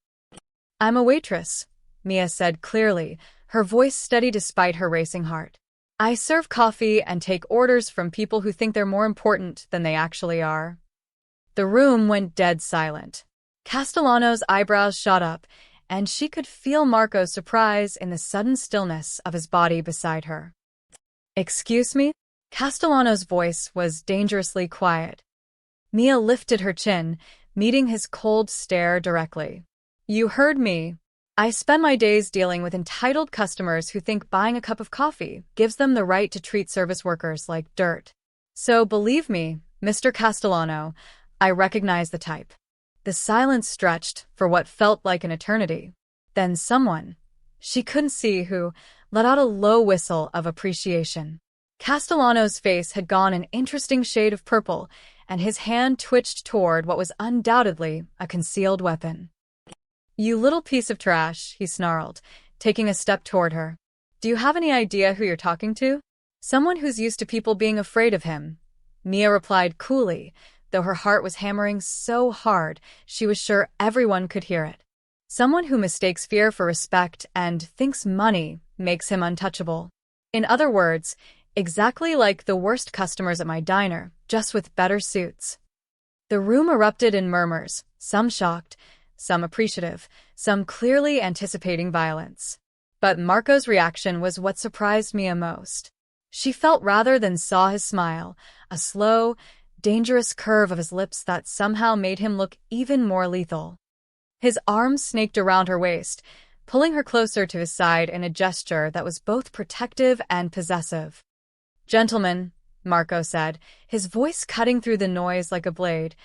"I'm a waitress," Mia said clearly, her voice steady despite her racing heart. "I serve coffee and take orders from people who think they're more important than they actually are." The room went dead silent. Castellano's eyebrows shot up, and she could feel Marco's surprise in the sudden stillness of his body beside her. "Excuse me?" Castellano's voice was dangerously quiet. Mia lifted her chin, meeting his cold stare directly. "You heard me. I spend my days dealing with entitled customers who think buying a cup of coffee gives them the right to treat service workers like dirt. So believe me, Mr. Castellano, I recognize the type." The silence stretched for what felt like an eternity. Then someone, she couldn't see who, let out a low whistle of appreciation. Castellano's face had gone an interesting shade of purple, and his hand twitched toward what was undoubtedly a concealed weapon. "You little piece of trash," he snarled, taking a step toward her. "Do you have any idea who you're talking to?" "Someone who's used to people being afraid of him," Mia replied coolly, though her heart was hammering so hard she was sure everyone could hear it. "Someone who mistakes fear for respect and thinks money makes him untouchable. In other words, exactly like the worst customers at my diner, just with better suits." The room erupted in murmurs, some shocked, some appreciative, some clearly anticipating violence. But Marco's reaction was what surprised Mia most. She felt rather than saw his smile, a slow, dangerous curve of his lips that somehow made him look even more lethal. His arms snaked around her waist, pulling her closer to his side in a gesture that was both protective and possessive. "Gentlemen," Marco said, his voice cutting through the noise like a blade,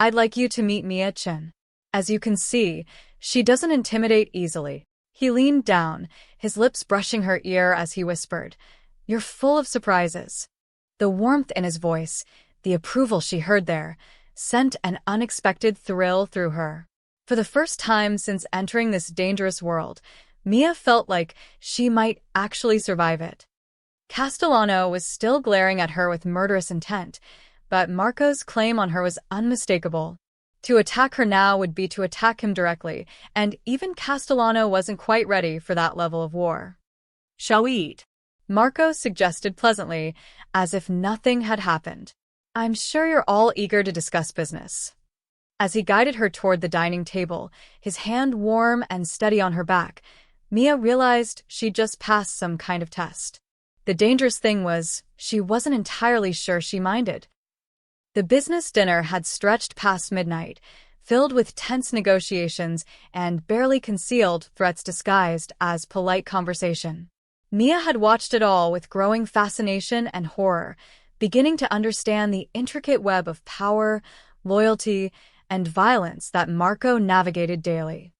"I'd like you to meet Mia Chen. As you can see, she doesn't intimidate easily." He leaned down, his lips brushing her ear as he whispered, "You're full of surprises." The warmth in his voice, The approval she heard there sent an unexpected thrill through her. For the first time since entering this dangerous world, Mia felt like she might actually survive it. Castellano was still glaring at her with murderous intent, but Marco's claim on her was unmistakable. To attack her now would be to attack him directly, and even Castellano wasn't quite ready for that level of war. "Shall we eat?" Marco suggested pleasantly, as if nothing had happened. "I'm sure you're all eager to discuss business." As he guided her toward the dining table, his hand warm and steady on her back, Mia realized she'd just passed some kind of test. The dangerous thing was, she wasn't entirely sure she minded. The business dinner had stretched past midnight, filled with tense negotiations and barely concealed threats disguised as polite conversation. Mia had watched it all with growing fascination and horror, beginning to understand the intricate web of power, loyalty, and violence that Marco navigated daily.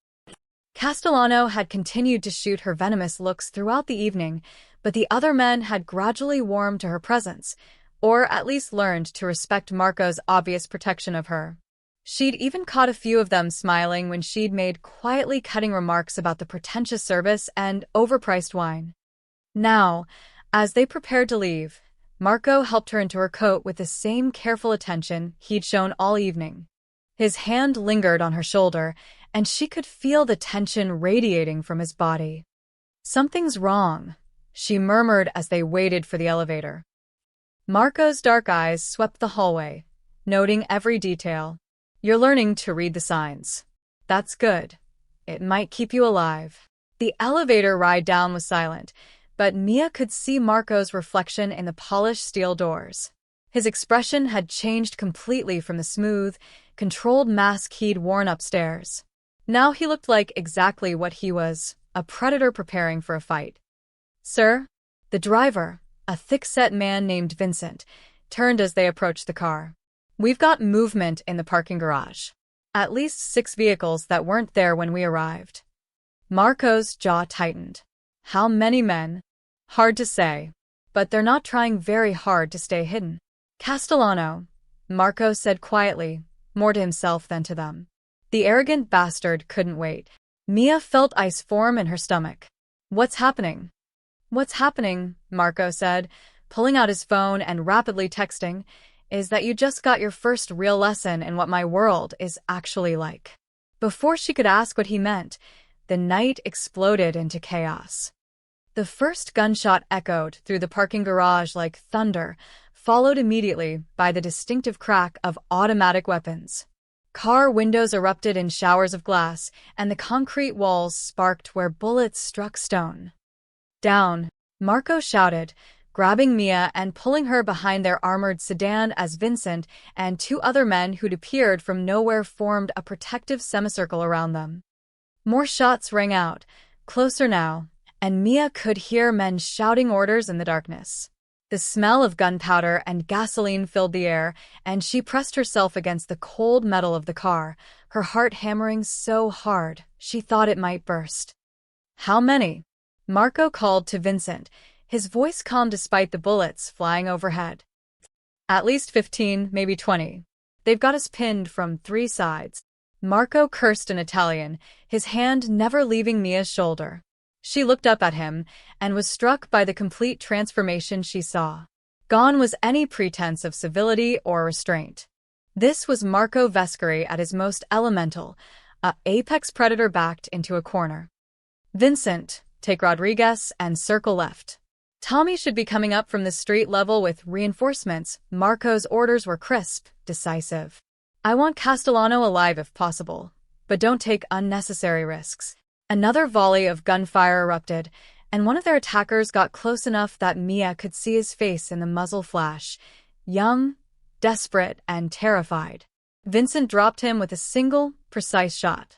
Castellano had continued to shoot her venomous looks throughout the evening, but the other men had gradually warmed to her presence, or at least learned to respect Marco's obvious protection of her. She'd even caught a few of them smiling when she'd made quietly cutting remarks about the pretentious service and overpriced wine. Now, as they prepared to leave, Marco helped her into her coat with the same careful attention he'd shown all evening. His hand lingered on her shoulder, and she could feel the tension radiating from his body. "Something's wrong," she murmured as they waited for the elevator. Marco's dark eyes swept the hallway, noting every detail. "You're learning to read the signs. That's good. It might keep you alive." The elevator ride down was silent, but Mia could see Marco's reflection in the polished steel doors. His expression had changed completely from the smooth, controlled mask he'd worn upstairs. Now he looked like exactly what he was, a predator preparing for a fight. "Sir?" The driver, a thick-set man named Vincent, turned as they approached the car. "We've got movement in the parking garage. At least 6 vehicles that weren't there when we arrived." Marco's jaw tightened. How many men? Hard to say. But they're not trying very hard to stay hidden. "Castellano," Marco said quietly, more to himself than to them. The arrogant bastard couldn't wait. Mia felt ice form in her stomach. "What's happening?" "What's happening," Marco said, pulling out his phone and rapidly texting, "is that you just got your first real lesson in what my world is actually like." Before she could ask what he meant, the night exploded into chaos. The first gunshot echoed through the parking garage like thunder, followed immediately by the distinctive crack of automatic weapons. Car windows erupted in showers of glass, and the concrete walls sparked where bullets struck stone. "Down," Marco shouted, grabbing Mia and pulling her behind their armored sedan as Vincent and 2 other men who'd appeared from nowhere formed a protective semicircle around them. More shots rang out, closer now, and Mia could hear men shouting orders in the darkness. The smell of gunpowder and gasoline filled the air, and she pressed herself against the cold metal of the car, her heart hammering so hard she thought it might burst. "How many?" Marco called to Vincent, his voice calm despite the bullets flying overhead. "At least 15, maybe 20. They've got us pinned from 3 sides." Marco cursed in Italian, his hand never leaving Mia's shoulder. She looked up at him and was struck by the complete transformation she saw. Gone was any pretense of civility or restraint. This was Marco Vescari at his most elemental, a apex predator backed into a corner. "Vincent, take Rodriguez and circle left. Tommy should be coming up from the street level with reinforcements." Marco's orders were crisp, decisive. "I want Castellano alive if possible, but don't take unnecessary risks." Another volley of gunfire erupted, and one of their attackers got close enough that Mia could see his face in the muzzle flash, young, desperate, and terrified. Vincent dropped him with a single, precise shot.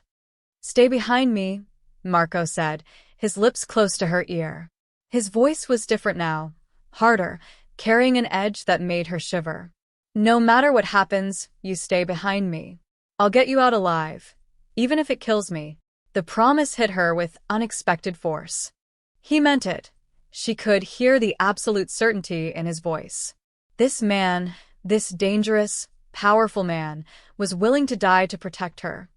"Stay behind me," Marco said, his lips close to her ear. His voice was different now, harder, carrying an edge that made her shiver. "No matter what happens, you stay behind me. I'll get you out alive, even if it kills me." The promise hit her with unexpected force. He meant it. She could hear the absolute certainty in his voice. This man, This dangerous, powerful man was willing to die to protect her.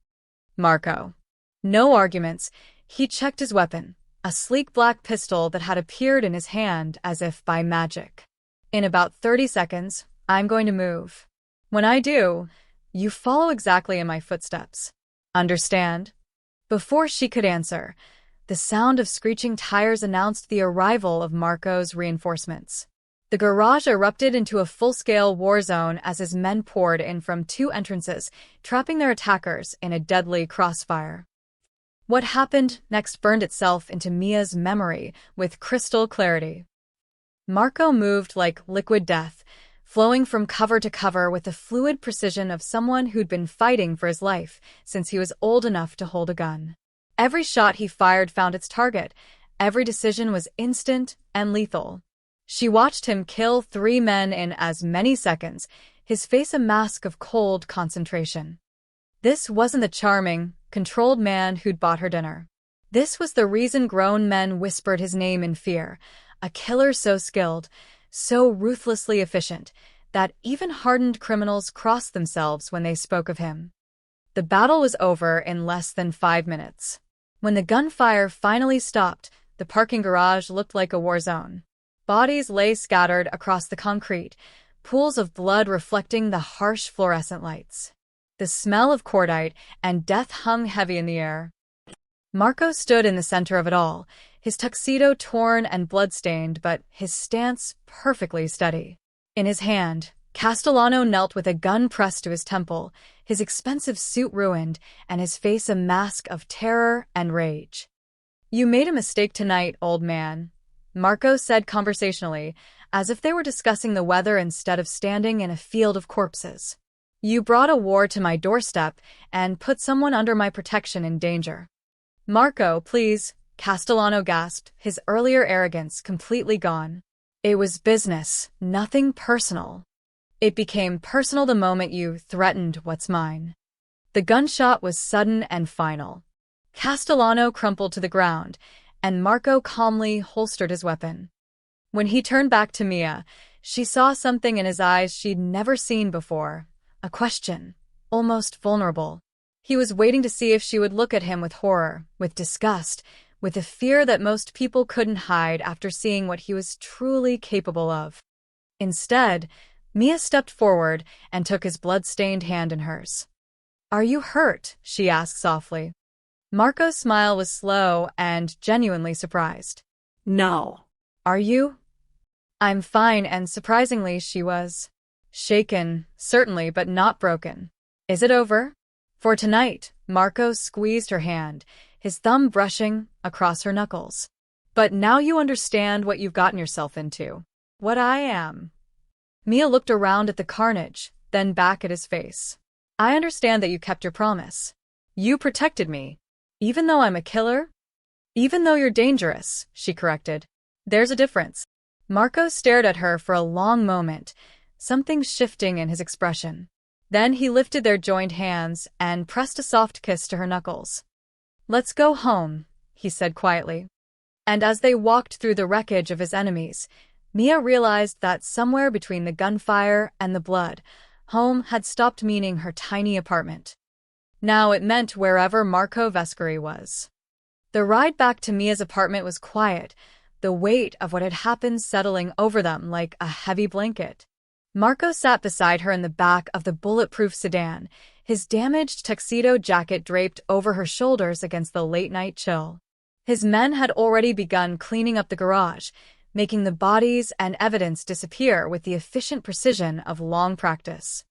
Marco. No arguments. He checked his weapon, a sleek black pistol that had appeared in his hand as if by magic. In about 30 seconds, I'm going to move. When I do, you follow exactly in my footsteps. Understand? Before she could answer, the sound of screeching tires announced the arrival of Marco's reinforcements. The garage erupted into a full-scale war zone as his men poured in from 2 entrances, trapping their attackers in a deadly crossfire. What happened next burned itself into Mia's memory with crystal clarity. Marco moved like liquid death, flowing from cover to cover with the fluid precision of someone who'd been fighting for his life since he was old enough to hold a gun. Every shot he fired found its target. Every decision was instant and lethal. She watched him kill 3 men in as many seconds, his face a mask of cold concentration. This wasn't the charming, controlled man who'd bought her dinner. This was the reason grown men whispered his name in fear, a killer so skilled, so ruthlessly efficient, that even hardened criminals crossed themselves when they spoke of him. The battle was over in less than 5 minutes. When the gunfire finally stopped, the parking garage looked like a war zone. Bodies lay scattered across the concrete, pools of blood reflecting the harsh fluorescent lights. The smell of cordite and death hung heavy in the air. Marco stood in the center of it all, his tuxedo torn and blood-stained, but his stance perfectly steady. In his hand, Castellano knelt with a gun pressed to his temple, his expensive suit ruined, and his face a mask of terror and rage. "You made a mistake tonight, old man," Marco said conversationally, as if they were discussing the weather instead of standing in a field of corpses. "You brought a war to my doorstep and put someone under my protection in danger." "Marco, please," Castellano gasped, his earlier arrogance completely gone. "It was business, nothing personal." "It became personal the moment you threatened what's mine." The gunshot was sudden and final. Castellano crumpled to the ground, and Marco calmly holstered his weapon. When he turned back to Mia, she saw something in his eyes she'd never seen before, a question, almost vulnerable. He was waiting to see if she would look at him with horror, with disgust, with a fear that most people couldn't hide after seeing what he was truly capable of. Instead, Mia stepped forward and took his blood-stained hand in hers. "Are you hurt?" she asked softly. Marco's smile was slow and genuinely surprised. "No." "Are you?" "I'm fine," and surprisingly she was. Shaken, certainly, but not broken. "Is it over?" "For tonight," Marco squeezed her hand, his thumb brushing across her knuckles. "But now you understand what you've gotten yourself into. What I am." Mia looked around at the carnage, then back at his face. "I understand that you kept your promise. You protected me. Even though I'm a killer?" "Even though you're dangerous," she corrected. "There's a difference." Marco stared at her for a long moment, something shifting in his expression. Then he lifted their joined hands and pressed a soft kiss to her knuckles. "Let's go home," he said quietly. And as they walked through the wreckage of his enemies, Mia realized that somewhere between the gunfire and the blood, home had stopped meaning her tiny apartment. Now it meant wherever Marco Vescari was. The ride back to Mia's apartment was quiet, the weight of what had happened settling over them like a heavy blanket. Marco sat beside her in the back of the bulletproof sedan, his damaged tuxedo jacket draped over her shoulders against the late-night chill. His men had already begun cleaning up the garage, making the bodies and evidence disappear with the efficient precision of long practice.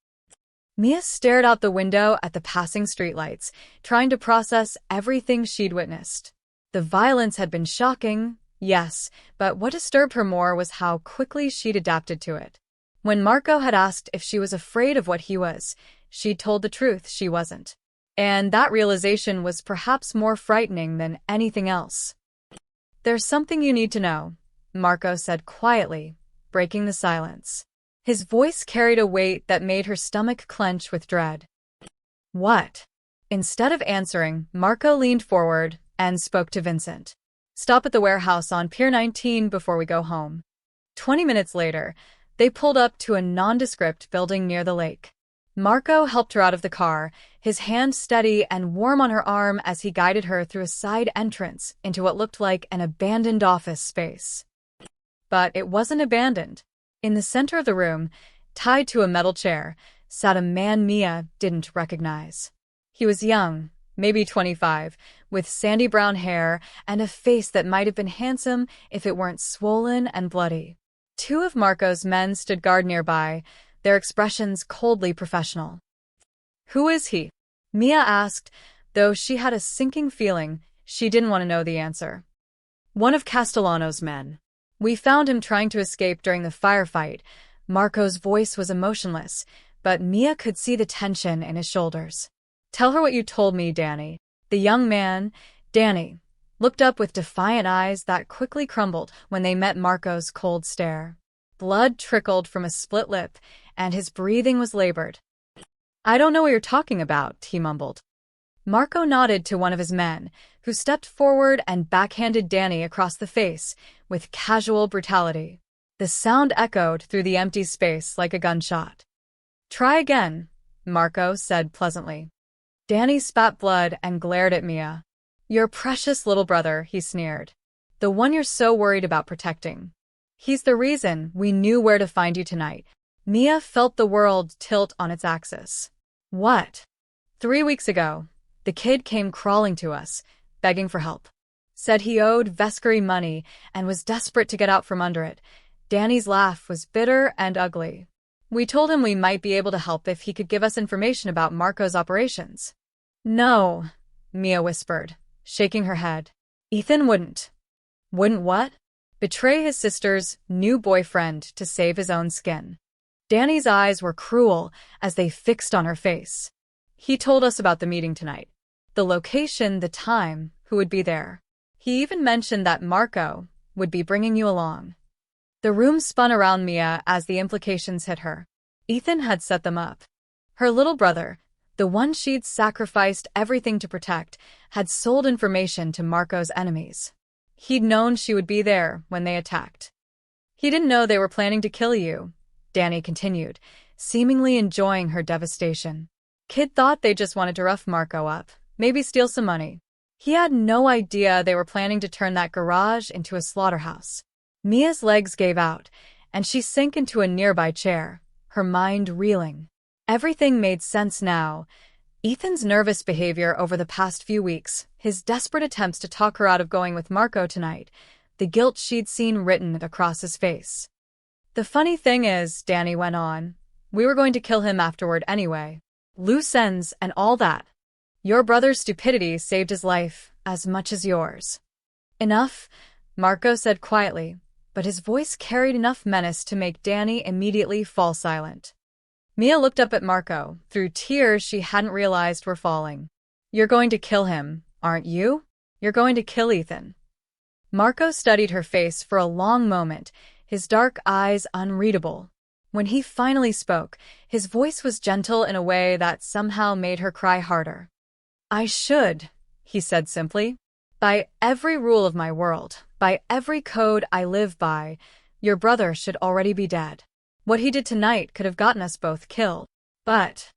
Mia stared out the window at the passing streetlights, trying to process everything she'd witnessed. The violence had been shocking, yes, but what disturbed her more was how quickly she'd adapted to it. When Marco had asked if she was afraid of what he was, she'd told the truth she wasn't. And that realization was perhaps more frightening than anything else. "There's something you need to know," Marco said quietly, breaking the silence. His voice carried a weight that made her stomach clench with dread. "What?" Instead of answering, Marco leaned forward and spoke to Vincent. "Stop at the warehouse on Pier 19 before we go home." 20 minutes later, They pulled up to a nondescript building near the lake. Marco helped her out of the car, his hand steady and warm on her arm as he guided her through a side entrance into what looked like an abandoned office space. But it wasn't abandoned. In the center of the room, tied to a metal chair, sat a man Mia didn't recognize. He was young, maybe 25, with sandy brown hair and a face that might have been handsome if it weren't swollen and bloody. Two of Marco's men stood guard nearby, their expressions coldly professional. "Who is he?" Mia asked, though she had a sinking feeling she didn't want to know the answer. "One of Castellano's men. We found him trying to escape during the firefight." Marco's voice was emotionless, but Mia could see the tension in his shoulders. "Tell her what you told me, Danny." The young man, Danny, looked up with defiant eyes that quickly crumbled when they met Marco's cold stare. Blood trickled from a split lip, and his breathing was labored. "I don't know what you're talking about," he mumbled. Marco nodded to one of his men, who stepped forward and backhanded Danny across the face with casual brutality. The sound echoed through the empty space like a gunshot. "Try again," Marco said pleasantly. Danny spat blood and glared at Mia. "Your precious little brother," he sneered. "The one you're so worried about protecting. He's the reason we knew where to find you tonight." Mia felt the world tilt on its axis. "What?" "3 weeks ago, the kid came crawling to us, begging for help. Said he owed Vescary money and was desperate to get out from under it." Danny's laugh was bitter and ugly. "We told him we might be able to help if he could give us information about Marco's operations." "No," Mia whispered, shaking her head. "Ethan wouldn't." "Wouldn't what?" "Betray his sister's new boyfriend to save his own skin." Danny's eyes were cruel as they fixed on her face. "He told us about the meeting tonight. The location, the time, who would be there. He even mentioned that Marco would be bringing you along." The room spun around Mia as the implications hit her. Ethan had set them up. Her little brother, the one she'd sacrificed everything to protect, had sold information to Marco's enemies. He'd known she would be there when they attacked. "He didn't know they were planning to kill you," Danny continued, seemingly enjoying her devastation. "Kid thought they just wanted to rough Marco up, maybe steal some money. He had no idea they were planning to turn that garage into a slaughterhouse." Mia's legs gave out, and she sank into a nearby chair, her mind reeling. Everything made sense now. Ethan's nervous behavior over the past few weeks, his desperate attempts to talk her out of going with Marco tonight, the guilt she'd seen written across his face. "The funny thing is," Danny went on, "we were going to kill him afterward anyway. Loose ends and all that. Your brother's stupidity saved his life as much as yours." "Enough," Marco said quietly, but his voice carried enough menace to make Danny immediately fall silent. Mia looked up at Marco, through tears she hadn't realized were falling. "You're going to kill him, aren't you? You're going to kill Ethan." Marco studied her face for a long moment, his dark eyes unreadable. When he finally spoke, his voice was gentle in a way that somehow made her cry harder. "I should," he said simply. "By every rule of my world, by every code I live by, your brother should already be dead. What he did tonight could have gotten us both killed. But..."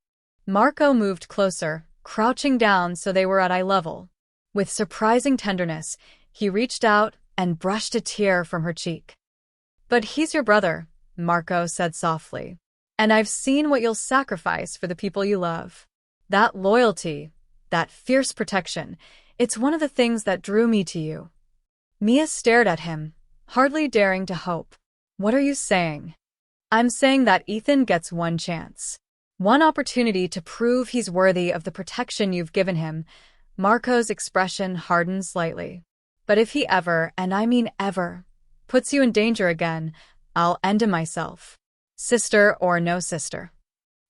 Marco moved closer, crouching down so they were at eye level. With surprising tenderness, he reached out and brushed a tear from her cheek. "But he's your brother," Marco said softly. "And I've seen what you'll sacrifice for the people you love. That loyalty, that fierce protection, it's one of the things that drew me to you." Mia stared at him, hardly daring to hope. "What are you saying?" "I'm saying that Ethan gets one chance. One opportunity to prove he's worthy of the protection you've given him." Marco's expression hardened slightly. "But if he ever, and I mean ever, puts you in danger again, I'll end him myself. Sister or no sister."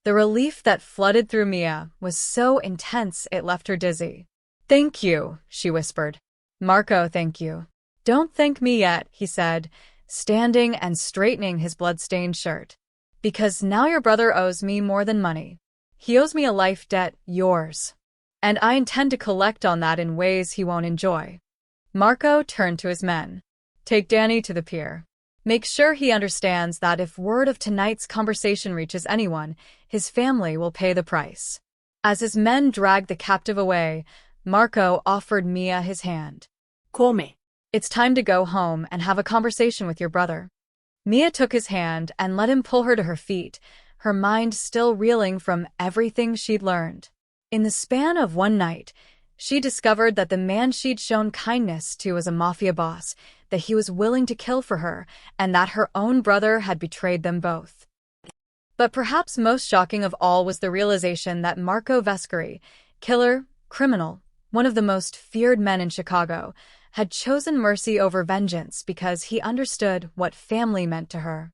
The relief that flooded through Mia was so intense it left her dizzy. "Thank you," she whispered. "Marco, thank you." "Don't thank me yet," he said, standing and straightening his blood-stained shirt. "Because now your brother owes me more than money. He owes me a life debt, yours. And I intend to collect on that in ways he won't enjoy." Marco turned to his men. "Take Danny to the pier." Make sure he understands that if word of tonight's conversation reaches anyone, his family will pay the price. As his men dragged the captive away, Marco offered Mia his hand. Come. It's time to go home and have a conversation with your brother. Mia took his hand and let him pull her to her feet, her mind still reeling from everything she'd learned. In the span of one night, she discovered that the man she'd shown kindness to was a mafia boss, that he was willing to kill for her, and that her own brother had betrayed them both. But perhaps most shocking of all was the realization that Marco Vescari, killer, criminal, one of the most feared men in Chicago, had chosen mercy over vengeance because he understood what family meant to her.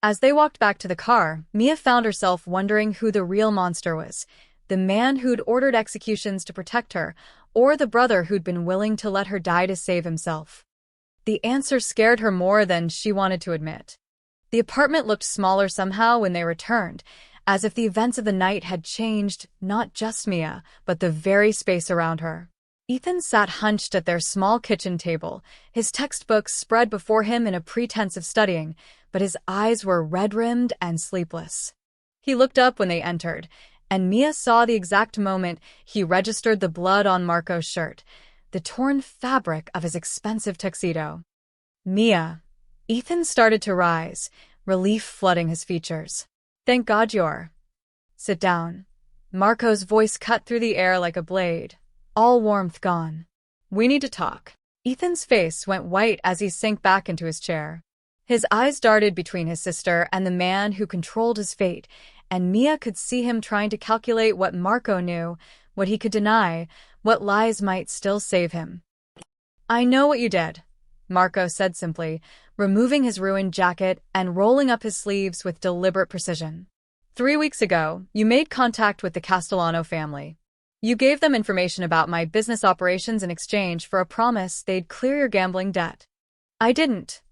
As they walked back to the car, Mia found herself wondering who the real monster was, the man who'd ordered executions to protect her, or the brother who'd been willing to let her die to save himself. The answer scared her more than she wanted to admit. The apartment looked smaller somehow when they returned, as if the events of the night had changed not just Mia, but the very space around her. Ethan sat hunched at their small kitchen table, his textbooks spread before him in a pretense of studying, but his eyes were red-rimmed and sleepless. He looked up when they entered, and Mia saw the exact moment he registered the blood on Marco's shirt, the torn fabric of his expensive tuxedo. Mia. Ethan started to rise, relief flooding his features. Thank God you're. Sit down. Marco's voice cut through the air like a blade, all warmth gone. We need to talk. Ethan's face went white as he sank back into his chair. His eyes darted between his sister and the man who controlled his fate, and Mia could see him trying to calculate what Marco knew, what he could deny, what lies might still save him. I know what you did, Marco said simply, removing his ruined jacket and rolling up his sleeves with deliberate precision. 3 weeks ago, you made contact with the Castellano family. You gave them information about my business operations in exchange for a promise they'd clear your gambling debt. I didn't,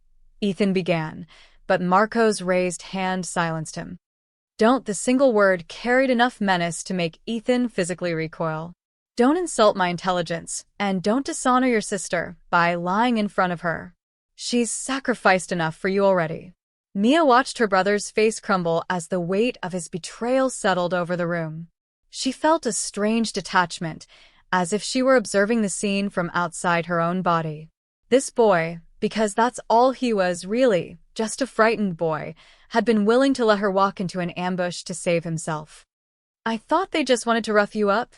Ethan began, but Marco's raised hand silenced him. Don't. The single word carried enough menace to make Ethan physically recoil. Don't insult my intelligence, and don't dishonor your sister by lying in front of her. She's sacrificed enough for you already. Mia watched her brother's face crumble as the weight of his betrayal settled over the room. She felt a strange detachment, as if she were observing the scene from outside her own body. This boy, because that's all he was really, just a frightened boy, had been willing to let her walk into an ambush to save himself. I thought they just wanted to rough you up,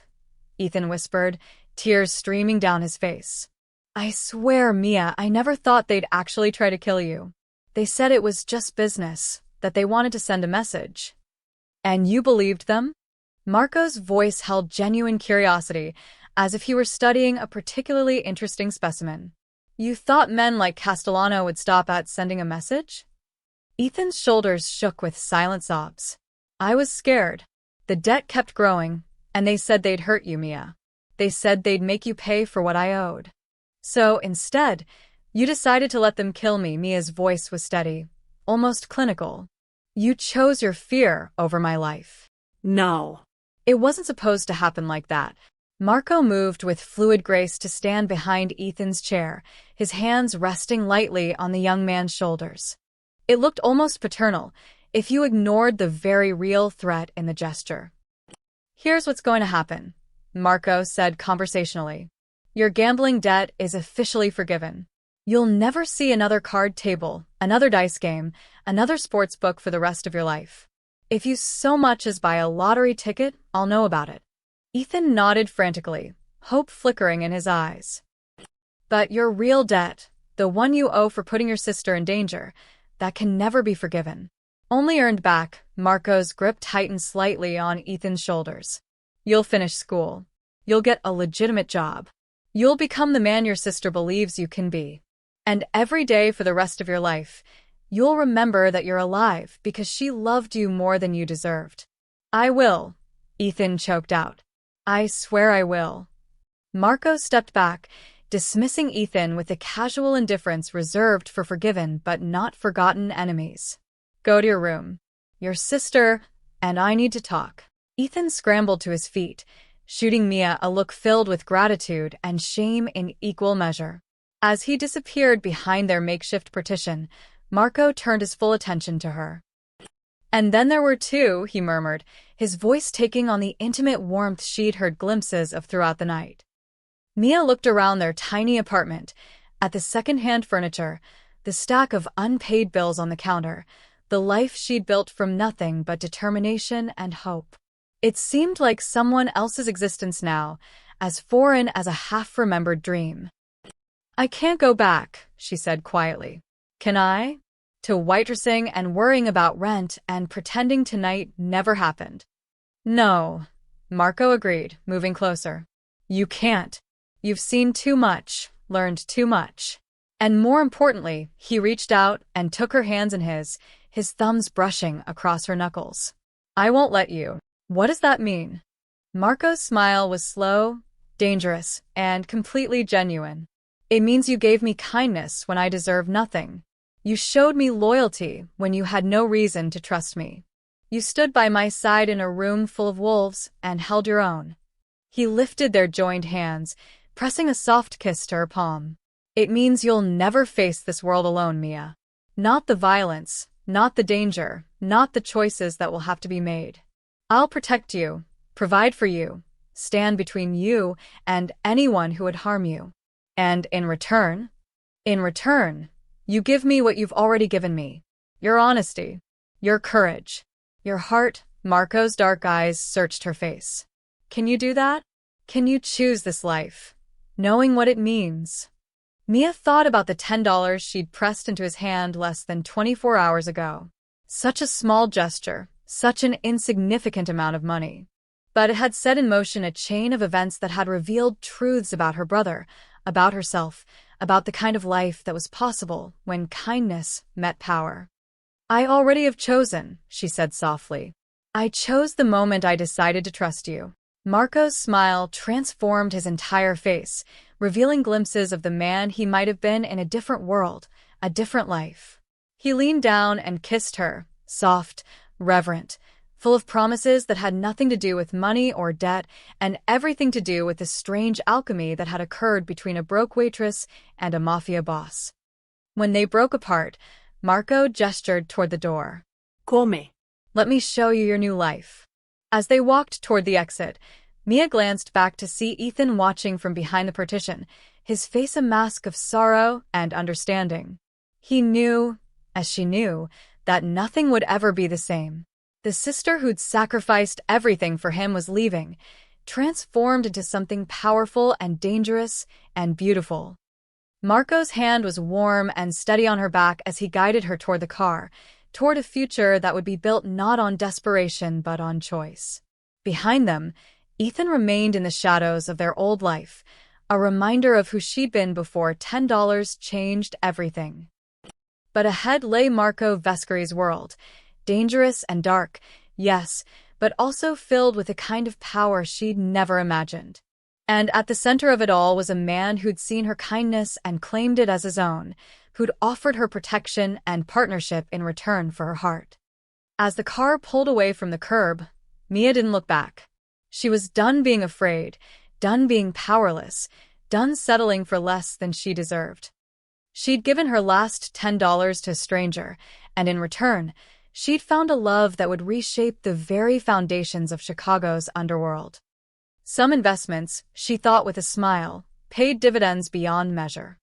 Ethan whispered, tears streaming down his face. I swear, Mia, I never thought they'd actually try to kill you. They said it was just business, that they wanted to send a message. And you believed them? Marco's voice held genuine curiosity, as if he were studying a particularly interesting specimen. You thought men like Castellano would stop at sending a message? Ethan's shoulders shook with silent sobs. I was scared. The debt kept growing, and they said they'd hurt you, Mia. They said they'd make you pay for what I owed. So, instead, you decided to let them kill me. Mia's voice was steady, almost clinical. You chose your fear over my life. No. It wasn't supposed to happen like that. Marco moved with fluid grace to stand behind Ethan's chair, his hands resting lightly on the young man's shoulders. It looked almost paternal, if you ignored the very real threat in the gesture. Here's what's going to happen, Marco said conversationally. Your gambling debt is officially forgiven. You'll never see another card table, another dice game, another sports book for the rest of your life. If you so much as buy a lottery ticket, I'll know about it. Ethan nodded frantically, hope flickering in his eyes. But your real debt, the one you owe for putting your sister in danger, that can never be forgiven. Only earned back. Marco's grip tightened slightly on Ethan's shoulders. You'll finish school. You'll get a legitimate job. You'll become the man your sister believes you can be. And every day for the rest of your life, you'll remember that you're alive because she loved you more than you deserved. I will, Ethan choked out. I swear I will. Marco stepped back, dismissing Ethan with the casual indifference reserved for forgiven but not forgotten enemies. Go to your room. Your sister and I need to talk. Ethan scrambled to his feet, shooting Mia a look filled with gratitude and shame in equal measure. As he disappeared behind their makeshift partition, Marco turned his full attention to her. And then there were two, he murmured, his voice taking on the intimate warmth she'd heard glimpses of throughout the night. Mia looked around their tiny apartment, at the second-hand furniture, the stack of unpaid bills on the counter, the life she'd built from nothing but determination and hope. It seemed like someone else's existence now, as foreign as a half-remembered dream. "I can't go back," she said quietly. "Can I?" To waitressing and worrying about rent and pretending tonight never happened. "No," Marco agreed, moving closer. "You can't. You've seen too much, learned too much." And more importantly, he reached out and took her hands in his thumbs brushing across her knuckles. "I won't let you." "What does that mean?" Marco's smile was slow, dangerous, and completely genuine. "It means you gave me kindness when I deserved nothing. You showed me loyalty when you had no reason to trust me. You stood by my side in a room full of wolves and held your own." He lifted their joined hands, pressing a soft kiss to her palm. "It means you'll never face this world alone, Mia. Not the violence, not the danger, not the choices that will have to be made. I'll protect you, provide for you, stand between you and anyone who would harm you. And in return, you give me what you've already given me. Your honesty, your courage, your heart." Marco's dark eyes searched her face. "Can you do that? Can you choose this life, knowing what it means?" Mia thought about the $10 she'd pressed into his hand less than 24 hours ago. Such a small gesture, such an insignificant amount of money. But it had set in motion a chain of events that had revealed truths about her brother, about herself, about the kind of life that was possible when kindness met power. "I already have chosen," she said softly. "I chose the moment I decided to trust you." Marco's smile transformed his entire face, revealing glimpses of the man he might have been in a different world, a different life. He leaned down and kissed her, soft, reverent, full of promises that had nothing to do with money or debt and everything to do with the strange alchemy that had occurred between a broke waitress and a mafia boss. When they broke apart, Marco gestured toward the door. "Come." "Let me show you your new life." As they walked toward the exit, Mia glanced back to see Ethan watching from behind the partition, his face a mask of sorrow and understanding. He knew, as she knew, that nothing would ever be the same. The sister who'd sacrificed everything for him was leaving, transformed into something powerful and dangerous and beautiful. Marco's hand was warm and steady on her back as he guided her toward the car, toward a future that would be built not on desperation but on choice. Behind them, Ethan remained in the shadows of their old life, a reminder of who she'd been before $10 changed everything. But ahead lay Marco Vescari's world, dangerous and dark, yes, but also filled with a kind of power she'd never imagined. And at the center of it all was a man who'd seen her kindness and claimed it as his own, who'd offered her protection and partnership in return for her heart. As the car pulled away from the curb, Mia didn't look back. She was done being afraid, done being powerless, done settling for less than she deserved. She'd given her last $10 to a stranger, and in return, she'd found a love that would reshape the very foundations of Chicago's underworld. Some investments, she thought with a smile, paid dividends beyond measure.